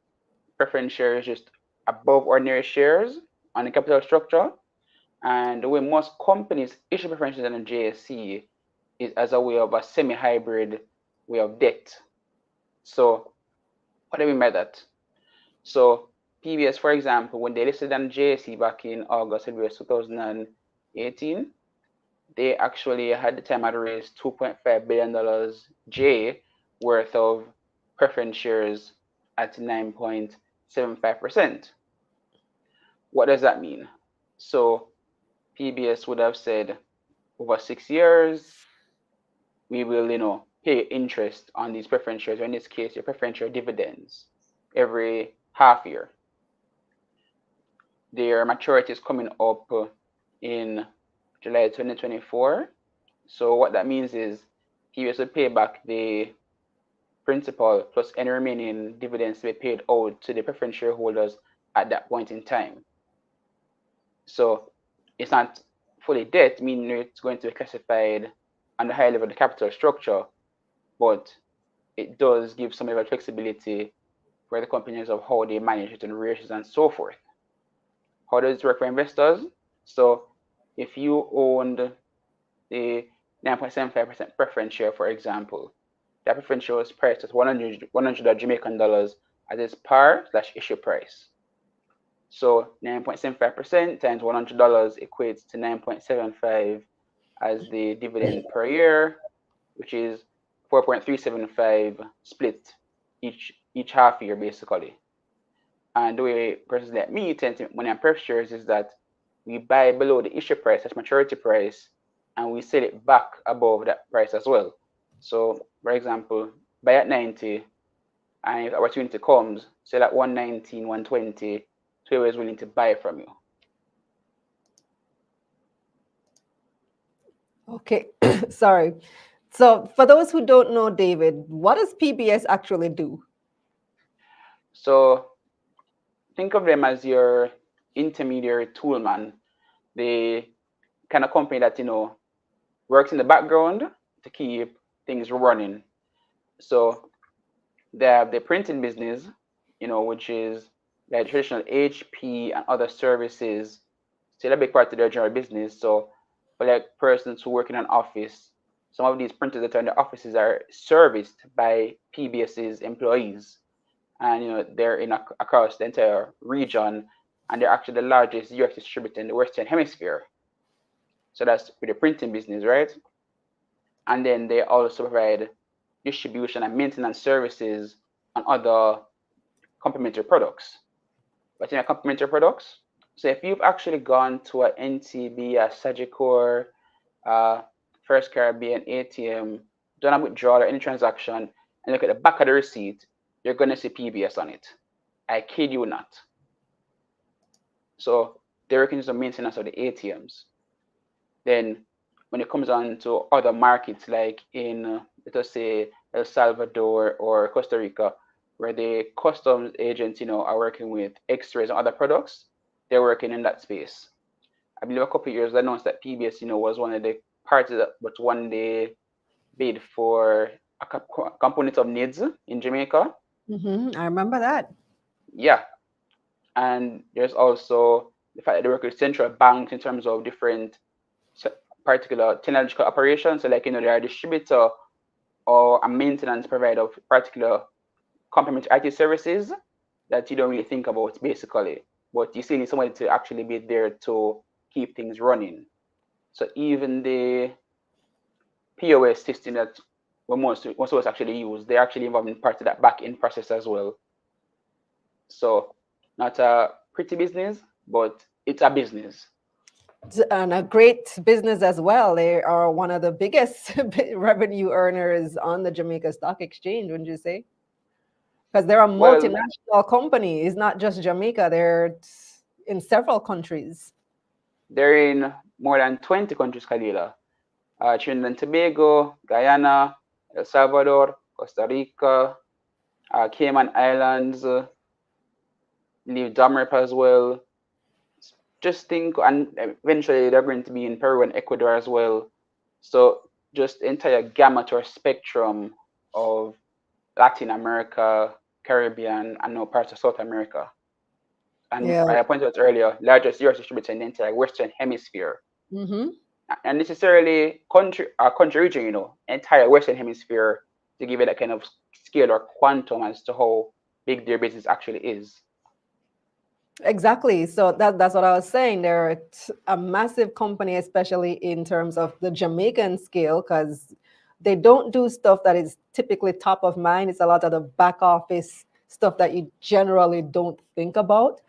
preference share is just above ordinary shares on the capital structure. And the way most companies issue preferences on the JSE is as a way of a semi-hybrid way of debt. So what do I mean by that? So PBS, for example, when they listed on JSE back in August 2018, they actually had the time had raised $2.5 billion J worth of preference shares at 9.75%. What does that mean? So PBS would have said over 6 years, we will, pay interest on these preference shares, or in this case, your preference share dividends every half year. Their maturity is coming up in July 2024. So what that means is he has to pay back the principal plus any remaining dividends to be paid out to the preference shareholders at that point in time. So it's not fully debt, meaning it's going to be classified on the high level of the capital structure, but it does give some level of flexibility for the companies of how they manage it and ratios and so forth. How does it work for investors? So if you owned the 9.75% preference share, for example, that preference share was priced at 100 Jamaican dollars as its par/issue price. So 9.75% times $100 equates to 9.75 as the dividend per year, which is 4.375 split each half year, basically. And the way persons like me tend to money on pref shares is that we buy below the issue price, that's maturity price, and we sell it back above that price as well. So, for example, buy at 90, and if opportunity comes, sell at 119, 120, whoever is willing to buy from you. Okay, sorry. So for those who don't know, David, what does PBS actually do? So think of them as your intermediary toolman, the kind of company that works in the background to keep things running. So they have the printing business, which is like traditional HP and other services, still a big part of their general business. So for like persons who work in an office, some of these printers that are in the offices are serviced by PBS's employees, and they're across the entire region, and they're actually the largest US distributor in the Western Hemisphere. So that's with the printing business, right? And then they also provide distribution and maintenance services on other complementary products. But in complementary products, so if you've actually gone to a NTB, a Sagicor, First Caribbean, ATM, done a withdrawal or any transaction, and look at the back of the receipt, you're going to see PBS on it. I kid you not. So they're working on maintenance of the ATMs. Then when it comes on to other markets, like in, let us say, El Salvador or Costa Rica, where the customs agents, are working with X-rays and other products, they're working in that space. I believe a couple of years I announced that PBS, was one of the parties that but one day bid for a component of NIDS in Jamaica. I remember that. Yeah. And there's also the fact that they work with central banks in terms of different particular technological operations. So like, they're a distributor or a maintenance provider of particular complementary IT services that you don't really think about, basically. But you still need somebody to actually be there to keep things running. So even the POS system that most of us actually use, they're actually involved in part of that back-end process as well. So not a pretty business, but it's a business. And a great business as well. They are one of the biggest revenue earners on the Jamaica Stock Exchange, wouldn't you say? Because they're a multinational company. It's not just Jamaica. They're in several countries. They're in more than 20 countries, Kalila. Trinidad and Tobago, Guyana, El Salvador, Costa Rica, Cayman Islands, Dominic as well. Just think, and eventually they're going to be in Peru and Ecuador as well. So just the entire gamut or spectrum of Latin America, Caribbean, and now parts of South America. And I pointed out earlier, largest US distributor in the entire Western Hemisphere. And necessarily country region, entire Western Hemisphere, to give it that kind of scale or quantum as to how big their business actually is. Exactly. So that's what I was saying. They're a massive company, especially in terms of the Jamaican scale, because they don't do stuff that is typically top of mind. It's a lot of the back office stuff that you generally don't think about.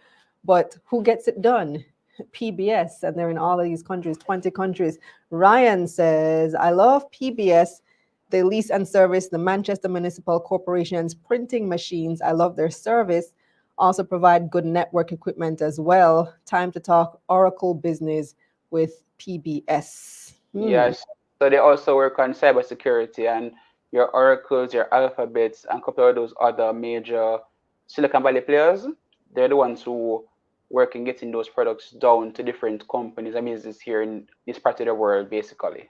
But who gets it done? PBS, and they're in all of these countries, 20 countries. Ryan says, I love PBS. They lease and service the Manchester Municipal Corporation's printing machines. I love their service. Also provide good network equipment as well. Time to talk Oracle business with PBS. Yes. So they also work on cybersecurity and your Oracles, your Alphabets, and a couple of those other major Silicon Valley players. They're the ones who work in getting those products down to different companies and businesses here in this part of the world, basically.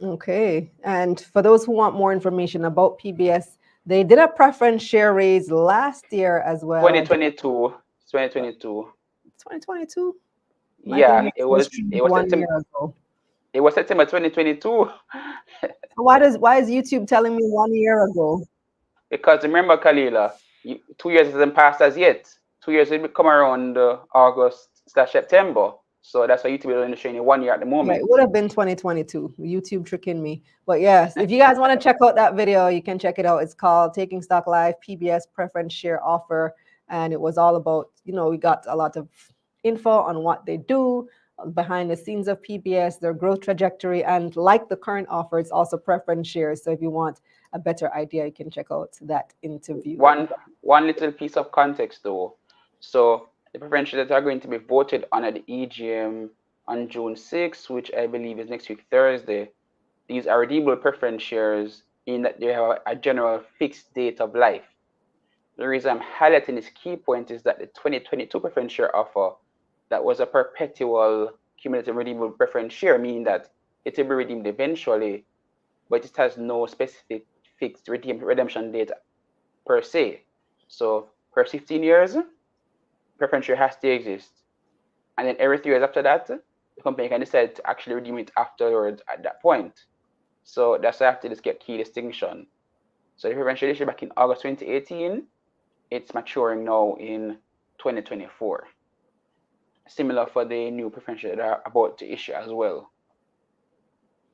Okay. And for those who want more information about PBS, they did a preference share raise last year as well. 2022. 2022. 2022? Yeah, it was 1 September. year ago. It was September 2022. Why is YouTube telling me 1 year ago? Because remember, Kalila, 2 years hasn't passed as yet. 2 years will come around August/September. So that's why YouTube is only showing you 1 year at the moment. Yeah, it would have been 2022. YouTube tricking me. But yes, if you guys want to check out that video, you can check it out. It's called Taking Stock Live PBS Preference Share Offer. And it was all about, we got a lot of info on what they do, behind the scenes of PBS, their growth trajectory, and like the current offer, it's also preference shares. So if you want a better idea, you can check out that interview. One little piece of context though. So the preference shares that are going to be voted on at the EGM on June 6th, which I believe is next week Thursday, these are redeemable preference shares in that they have a general fixed date of life. The reason I'm highlighting this key point is that the 2022 preference share offer, that was a perpetual cumulative redeemable preference share, meaning that it will be redeemed eventually, but it has no specific fixed redemption date per se. So per 15 years, preference share has to exist. And then every 3 years after that, the company can decide to actually redeem it afterwards at that point. So that's why I have to just get key distinction. So the preference share issued back in August 2018, it's maturing now in 2024. Similar for the new preference shares that are about to issue as well.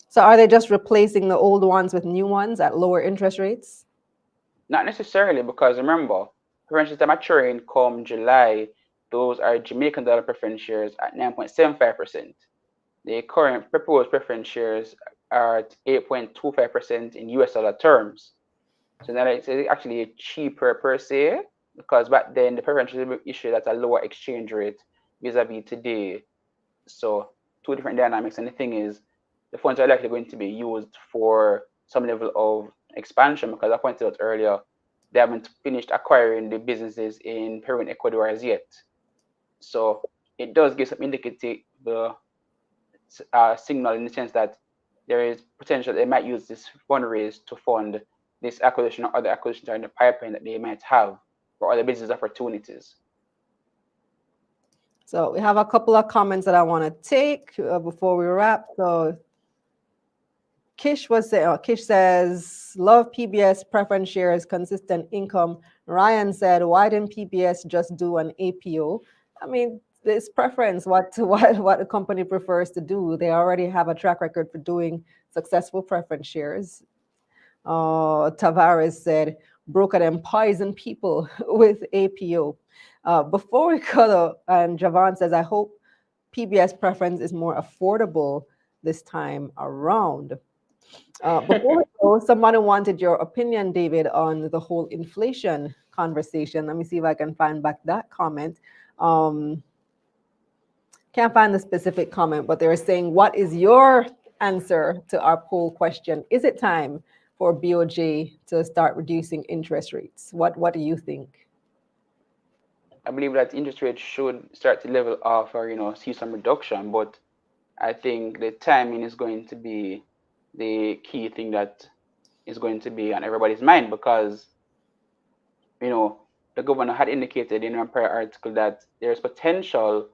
So are they just replacing the old ones with new ones at lower interest rates? Not necessarily, because remember, preference shares that are maturing come July, those are Jamaican dollar preference shares at 9.75%. The current proposed preference shares are at 8.25% in US dollar terms. So now it's actually cheaper per se, because back then the preference shares were issued at a lower exchange rate vis-a-vis today. So two different dynamics. And the thing is, the funds are likely going to be used for some level of expansion, because I pointed out earlier, they haven't finished acquiring the businesses in Peru and Ecuador as yet. So it does give some indicative signal in the sense that there is potential they might use this fundraise to fund this acquisition or other acquisitions that are in the pipeline that they might have for other business opportunities. So we have a couple of comments that I want to take before we wrap. So Kish says, love PBS preference shares, consistent income. Ryan said, why didn't PBS just do an APO? I mean, it's preference, what a company prefers to do. They already have a track record for doing successful preference shares. Tavares said, broker them poison people with APO. Before we go, and Javon says, I hope PBS preference is more affordable this time around. Before we go, somebody wanted your opinion, David, on the whole inflation conversation. Let me see if I can find back that comment. Can't find the specific comment, but they were saying, what is your answer to our poll question? Is it time for BOJ to start reducing interest rates? What do you think? I believe that interest rates should start to level off or see some reduction, but I think the timing is going to be the key thing that is going to be on everybody's mind, because the governor had indicated in a prior article that there's potential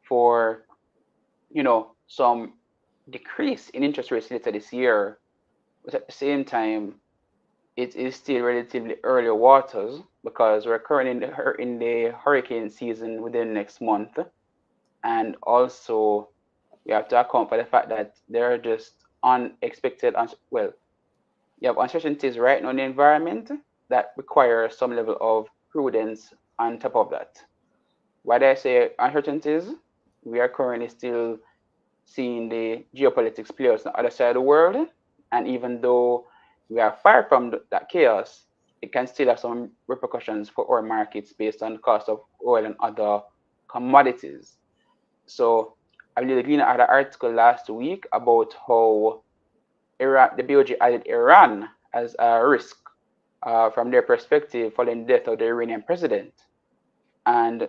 for some decrease in interest rates later this year, but at the same time it is still relatively early waters, because we're currently in the hurricane season within next month, and also we have to account for the fact that there are just unexpected, you have uncertainties right now in the environment that require some level of prudence on top of that. Why do I say uncertainties? We are currently still seeing the geopolitics play out on the other side of the world, and even though we are far from that chaos, it can still have some repercussions for our markets based on the cost of oil and other commodities. So I believe I had an article last week about how Iran, the BOJ added Iran as a risk from their perspective following the death of the Iranian president. And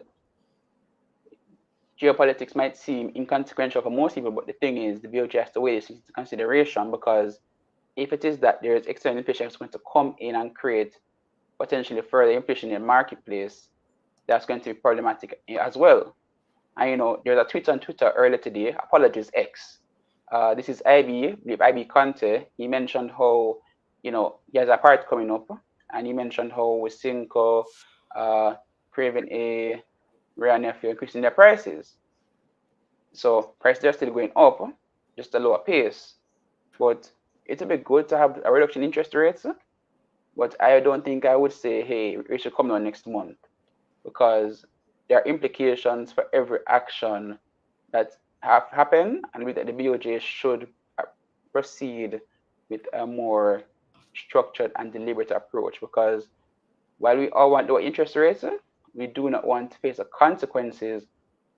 geopolitics might seem inconsequential for most people, but the thing is, the BOJ has to weigh this into consideration, because if it is that there is external inflation that's going to come in and create potentially further inflation in the marketplace, that's going to be problematic as well. And there's a tweet on Twitter earlier today, apologies X. This is IB Conte. He mentioned how, he has a part coming up, and he mentioned how Wisynco craving a rare nephew increasing their prices. So prices are still going up, just a lower pace. But it's a bit good to have a reduction in interest rates. But I don't think I would say, hey, we should come down next month, because there are implications for every action that have happened, and with that, the BOJ should proceed with a more structured and deliberate approach, because while we all want lower interest rates, we do not want to face the consequences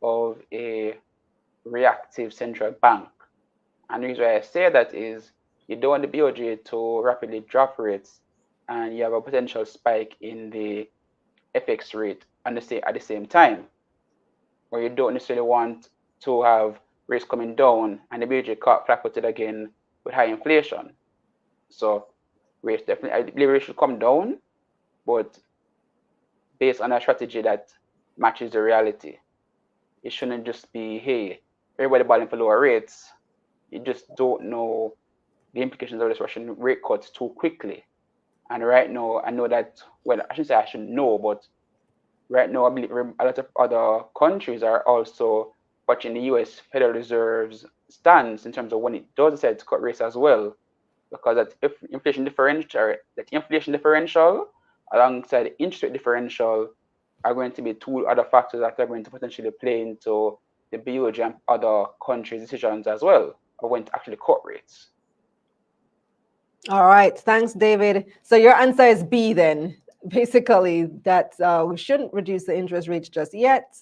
of a reactive central bank. And the reason why I say that is you don't want the BOJ to rapidly drop rates and you have a potential spike in the FX rate at the same time, or you don't necessarily want to have rates coming down and the BOJ caught flat-footed again with high inflation. So rates definitely, I believe rates should come down, but based on a strategy that matches the reality. It shouldn't just be, hey, everybody balling for lower rates. You just don't know the implications of this Russian rate cuts too quickly. And right now, I know that, well, I shouldn't say I should know, but right now, I believe a lot of other countries are also watching the US Federal Reserve's stance in terms of when it does decide to cut rates as well. Because that inflation differential alongside the interest rate differential are going to be two other factors that are going to potentially play into the BOJ and other countries' decisions as well of when to actually cut rates. All right, thanks, David. So your answer is B then. Basically, that we shouldn't reduce the interest rates just yet.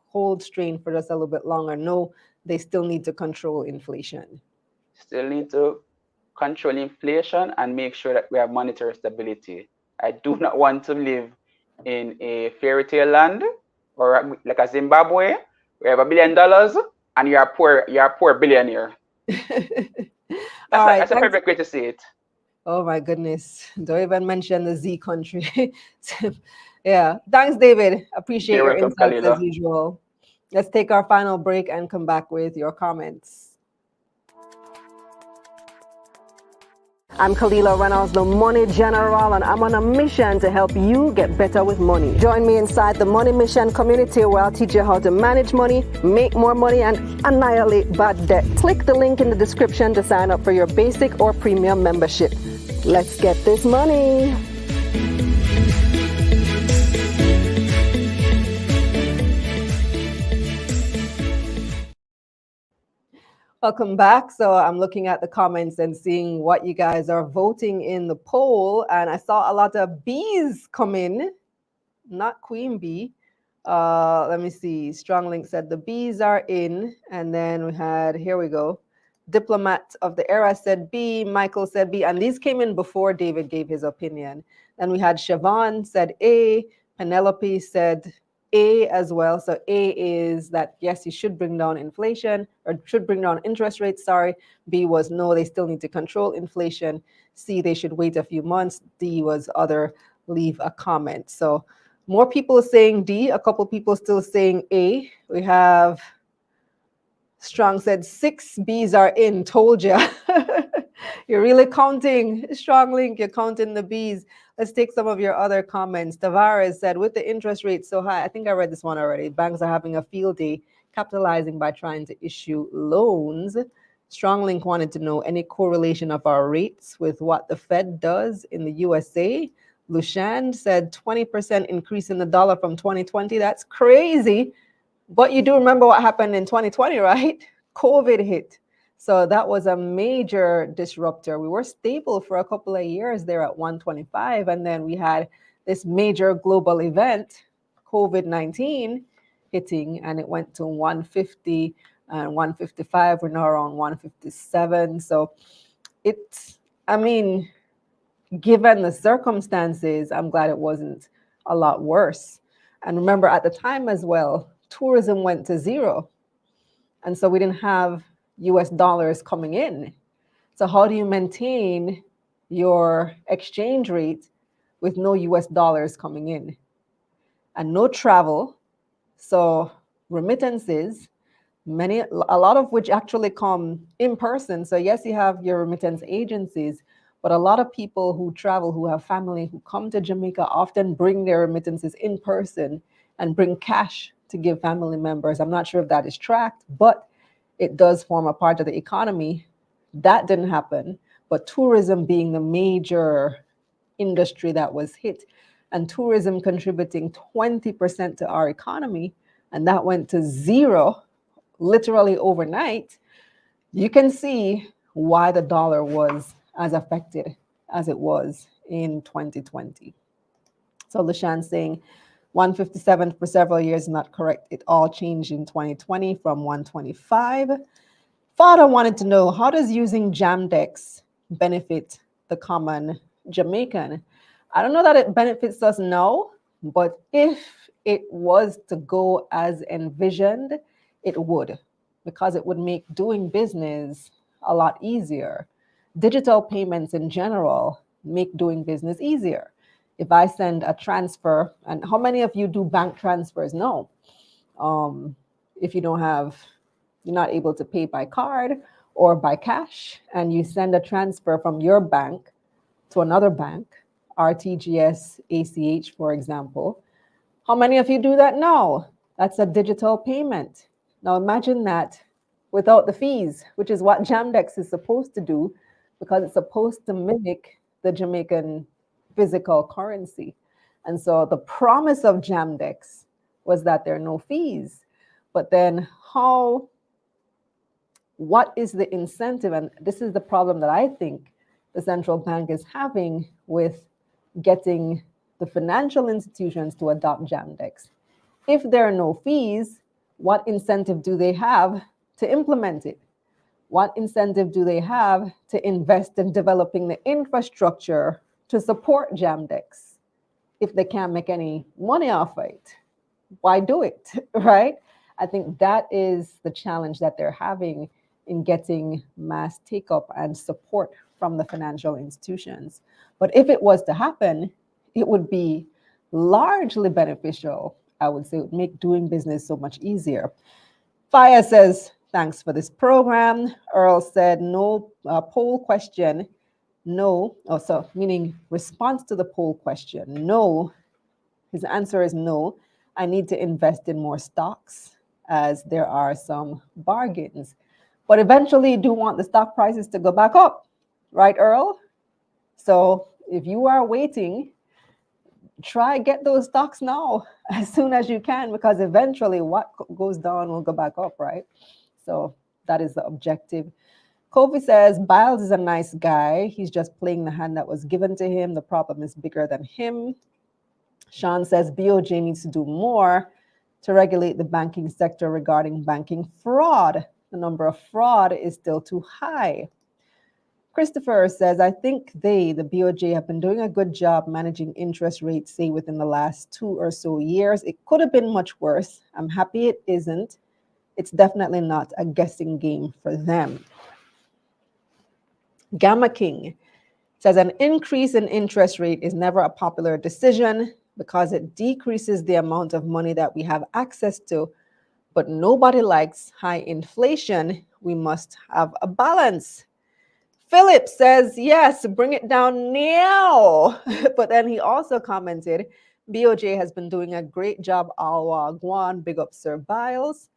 Hold strain for just a little bit longer. No, they still need to control inflation. Still need to control inflation and make sure that we have monetary stability. I do not want to live in a fairy tale land or like a Zimbabwe, we have $1 billion and you're a poor billionaire. That's a perfect way to see it. Oh my goodness. Don't even mention the Z country. Yeah. Thanks, David. Appreciate your insights as usual. Let's take our final break and come back with your comments. I'm Kalila Reynolds, the Money General, and I'm on a mission to help you get better with money. Join me inside the Money Mission community where I'll teach you how to manage money, make more money, and annihilate bad debt. Click the link in the description to sign up for your basic or premium membership. Let's get this money. Welcome back. So I'm looking at the comments and seeing what you guys are voting in the poll. And I saw a lot of B's come in, not Queen Bee. Let me see. Stronglink said the B's are in. And then we had, here we go. Diplomat of the Era said B. Michael said B. And these came in before David gave his opinion. Then we had Siobhan said A. Penelope said A as well. So A is that, yes, you should bring down inflation or should bring down interest rates. Sorry. B was no, they still need to control inflation. C, they should wait a few months. D was other, leave a comment. So more people saying D, a couple people still saying A. We have Strong said 6 B's are in, told you. You're really counting, Strong Link, you're counting the B's. Let's take some of your other comments. Tavares said, with the interest rate so high, I think I read this one already, banks are having a field day capitalizing by trying to issue loans. Strong Link wanted to know any correlation of our rates with what the Fed does in the USA. Lushan said 20% increase in the dollar from 2020. That's crazy. But you do remember what happened in 2020, right? COVID hit. So that was a major disruptor. We were stable for a couple of years there at 125, and then we had this major global event, COVID-19, hitting, and it went to 150 and 155. We're now around 157. So it's, I mean, given the circumstances, I'm glad it wasn't a lot worse. And remember, at the time as well, tourism went to zero. And so we didn't have US dollars coming in. So how do you maintain your exchange rate with no US dollars coming in and no travel? So remittances, a lot of which actually come in person. So yes, you have your remittance agencies, but a lot of people who travel, who have family, who come to Jamaica often bring their remittances in person and bring cash to give family members. I'm not sure if that is tracked, but it does form a part of the economy. That didn't happen, but tourism being the major industry that was hit, and tourism contributing 20% to our economy, and that went to zero literally overnight, you can see why the dollar was as affected as it was in 2020. So LaShawn saying 157 for several years, not correct. It all changed in 2020 from 125. Father wanted to know, how does using Jamdex benefit the common Jamaican? I don't know that it benefits us now, but if it was to go as envisioned, it would, because it would make doing business a lot easier. Digital payments in general make doing business easier. If I send a transfer, and how many of you do bank transfers? No. If you don't have, you're not able to pay by card or by cash, and you send a transfer from your bank to another bank, RTGS, ACH, for example. How many of you do that now? That's a digital payment. Now imagine that without the fees, which is what Jamdex is supposed to do, because it's supposed to mimic the Jamaican physical currency. And so the promise of Jamdex was that there are no fees. But then what is the incentive? And this is the problem that I think the central bank is having with getting the financial institutions to adopt Jamdex. If there are no fees, what incentive do they have to implement it? What incentive do they have to invest in developing the infrastructure to support Jamdex if they can't make any money off it? Why do it, right? I think that is the challenge that they're having in getting mass take-up and support from the financial institutions. But if it was to happen, it would be largely beneficial. I would say it would make doing business so much easier. Faya says, thanks for this program. Earl said, no poll question. No, so meaning response to the poll question. No, his answer is no. I need to invest in more stocks as there are some bargains. But eventually you do want the stock prices to go back up, right, Earl? So if you are waiting, try get those stocks now as soon as you can, because eventually what goes down will go back up, right? So that is the objective. Kofi says, Byles is a nice guy. He's just playing the hand that was given to him. The problem is bigger than him. Sean says, BOJ needs to do more to regulate the banking sector regarding banking fraud. The number of fraud is still too high. Christopher says, I think the BOJ, have been doing a good job managing interest rates, say within the last 2 or so years. It could have been much worse. I'm happy it isn't. It's definitely not a guessing game for them. Gamma King says, an increase in interest rate is never a popular decision because it decreases the amount of money that we have access to. But nobody likes high inflation. We must have a balance. Philip says, yes, bring it down now. But then he also commented, BOJ has been doing a great job. Guan, big up Sir Byles.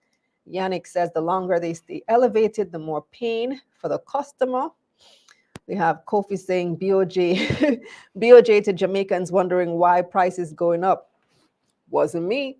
Yannick says, the longer they stay elevated, the more pain for the customer. We have Kofi saying, BOJ to Jamaicans wondering why prices going up. Wasn't me.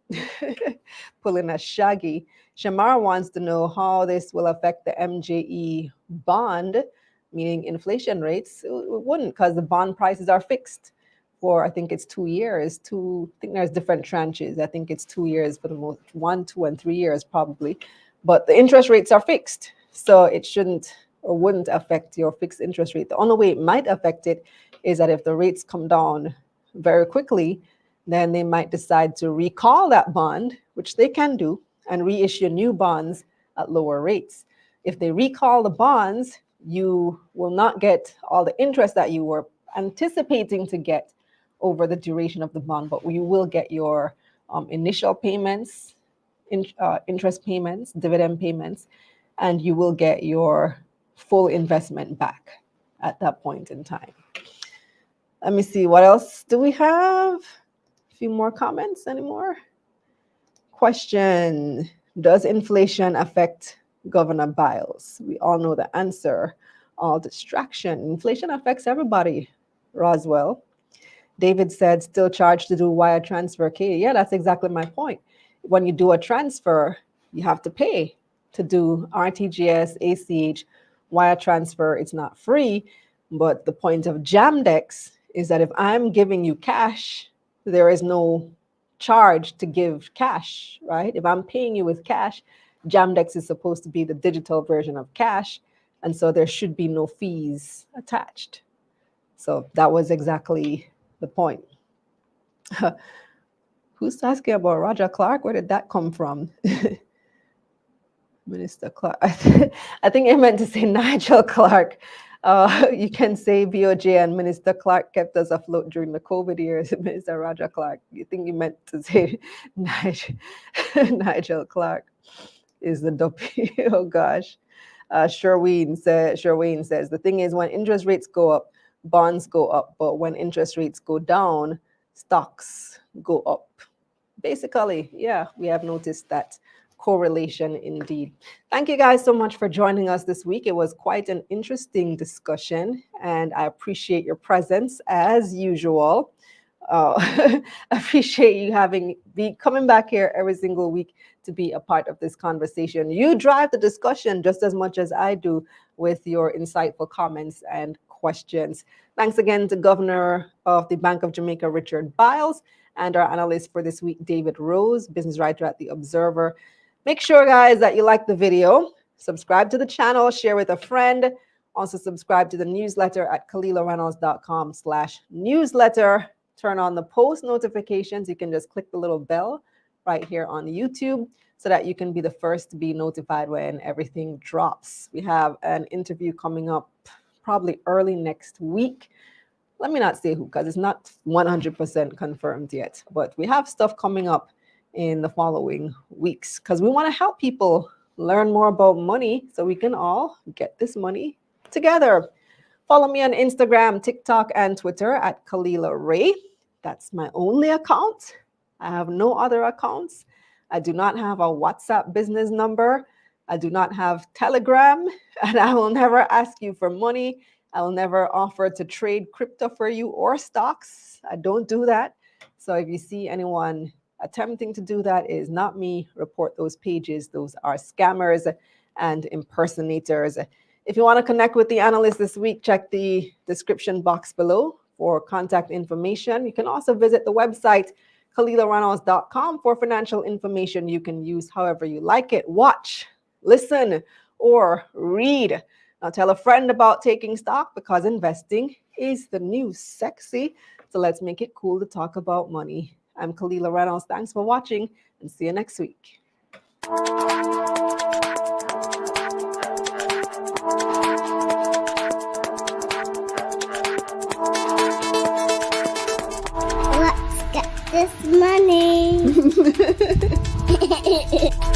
Pulling a Shaggy. Shamar wants to know how this will affect the MJE bond, meaning inflation rates. It wouldn't, because the bond prices are fixed for, I think it's 2 years. I think there's different tranches. I think it's 2 years for the most, 1, 2, and 3 years probably. But the interest rates are fixed. So it shouldn't or wouldn't affect your fixed interest rate. The only way it might affect it is that if the rates come down very quickly, then they might decide to recall that bond, which they can do, and reissue new bonds at lower rates. If they recall the bonds, you will not get all the interest that you were anticipating to get over the duration of the bond, but you will get your initial payments, interest payments, dividend payments, and you will get your full investment back at that point in time. Let me see, what else do we have? A few more comments, any more? Question, does inflation affect Governor Byles? We all know the answer. All distraction. Inflation affects everybody, Roswell. David said, still charged to do wire transfer. Okay, yeah, that's exactly my point. When you do a transfer, you have to pay to do RTGS, ACH, wire transfer. It's not free, but the point of Jamdex is that if I'm giving you cash, there is no charge to give cash, right? If I'm paying you with cash, Jamdex is supposed to be the digital version of cash, and so there should be no fees attached. So that was exactly the point. Who's asking about Roger Clark? Where did that come from? Minister Clark. I think I meant to say Nigel Clark. You can say BOJ and Minister Clark kept us afloat during the COVID years. Minister Roger Clark. You think you meant to say Nigel Clark is the dopey. Oh gosh. Sherween says, the thing is, when interest rates go up, bonds go up, but when interest rates go down, stocks go up. Basically, yeah, we have noticed that correlation indeed. Thank you guys so much for joining us this week. It was quite an interesting discussion, and I appreciate your presence as usual. I appreciate you coming back here every single week to be a part of this conversation. You drive the discussion just as much as I do with your insightful comments and questions. Thanks again to Governor of the Bank of Jamaica, Richard Byles, and our analyst for this week, David Rose, business writer at The Observer. Make sure, guys, that you like the video, subscribe to the channel, share with a friend. Also subscribe to the newsletter at KalilaReynolds.com/newsletter. Turn on the post notifications. You can just click the little bell right here on YouTube so that you can be the first to be notified when everything drops. We have an interview coming up probably early next week. Let me not say who, because it's not 100% confirmed yet, but we have stuff coming up in the following weeks because we want to help people learn more about money so we can all get this money together. Follow me on Instagram, TikTok, and Twitter at Kalila Ray. That's my only account. I have no other accounts. I do not have a WhatsApp business number. I do not have Telegram, and I will never ask you for money. I will never offer to trade crypto for you or stocks. I don't do that. So if you see anyone attempting to do that, it is not me. Report those pages. Those are scammers and impersonators. If you want to connect with the analyst this week, check the description box below for contact information. You can also visit the website, KalilaReynolds.com, for financial information you can use however you like it. Watch, listen, or read. Now tell a friend about taking stock because investing is the new sexy. So let's make it cool to talk about money. I'm Kalila Reynolds. Thanks for watching and see you next week. Let's get this money.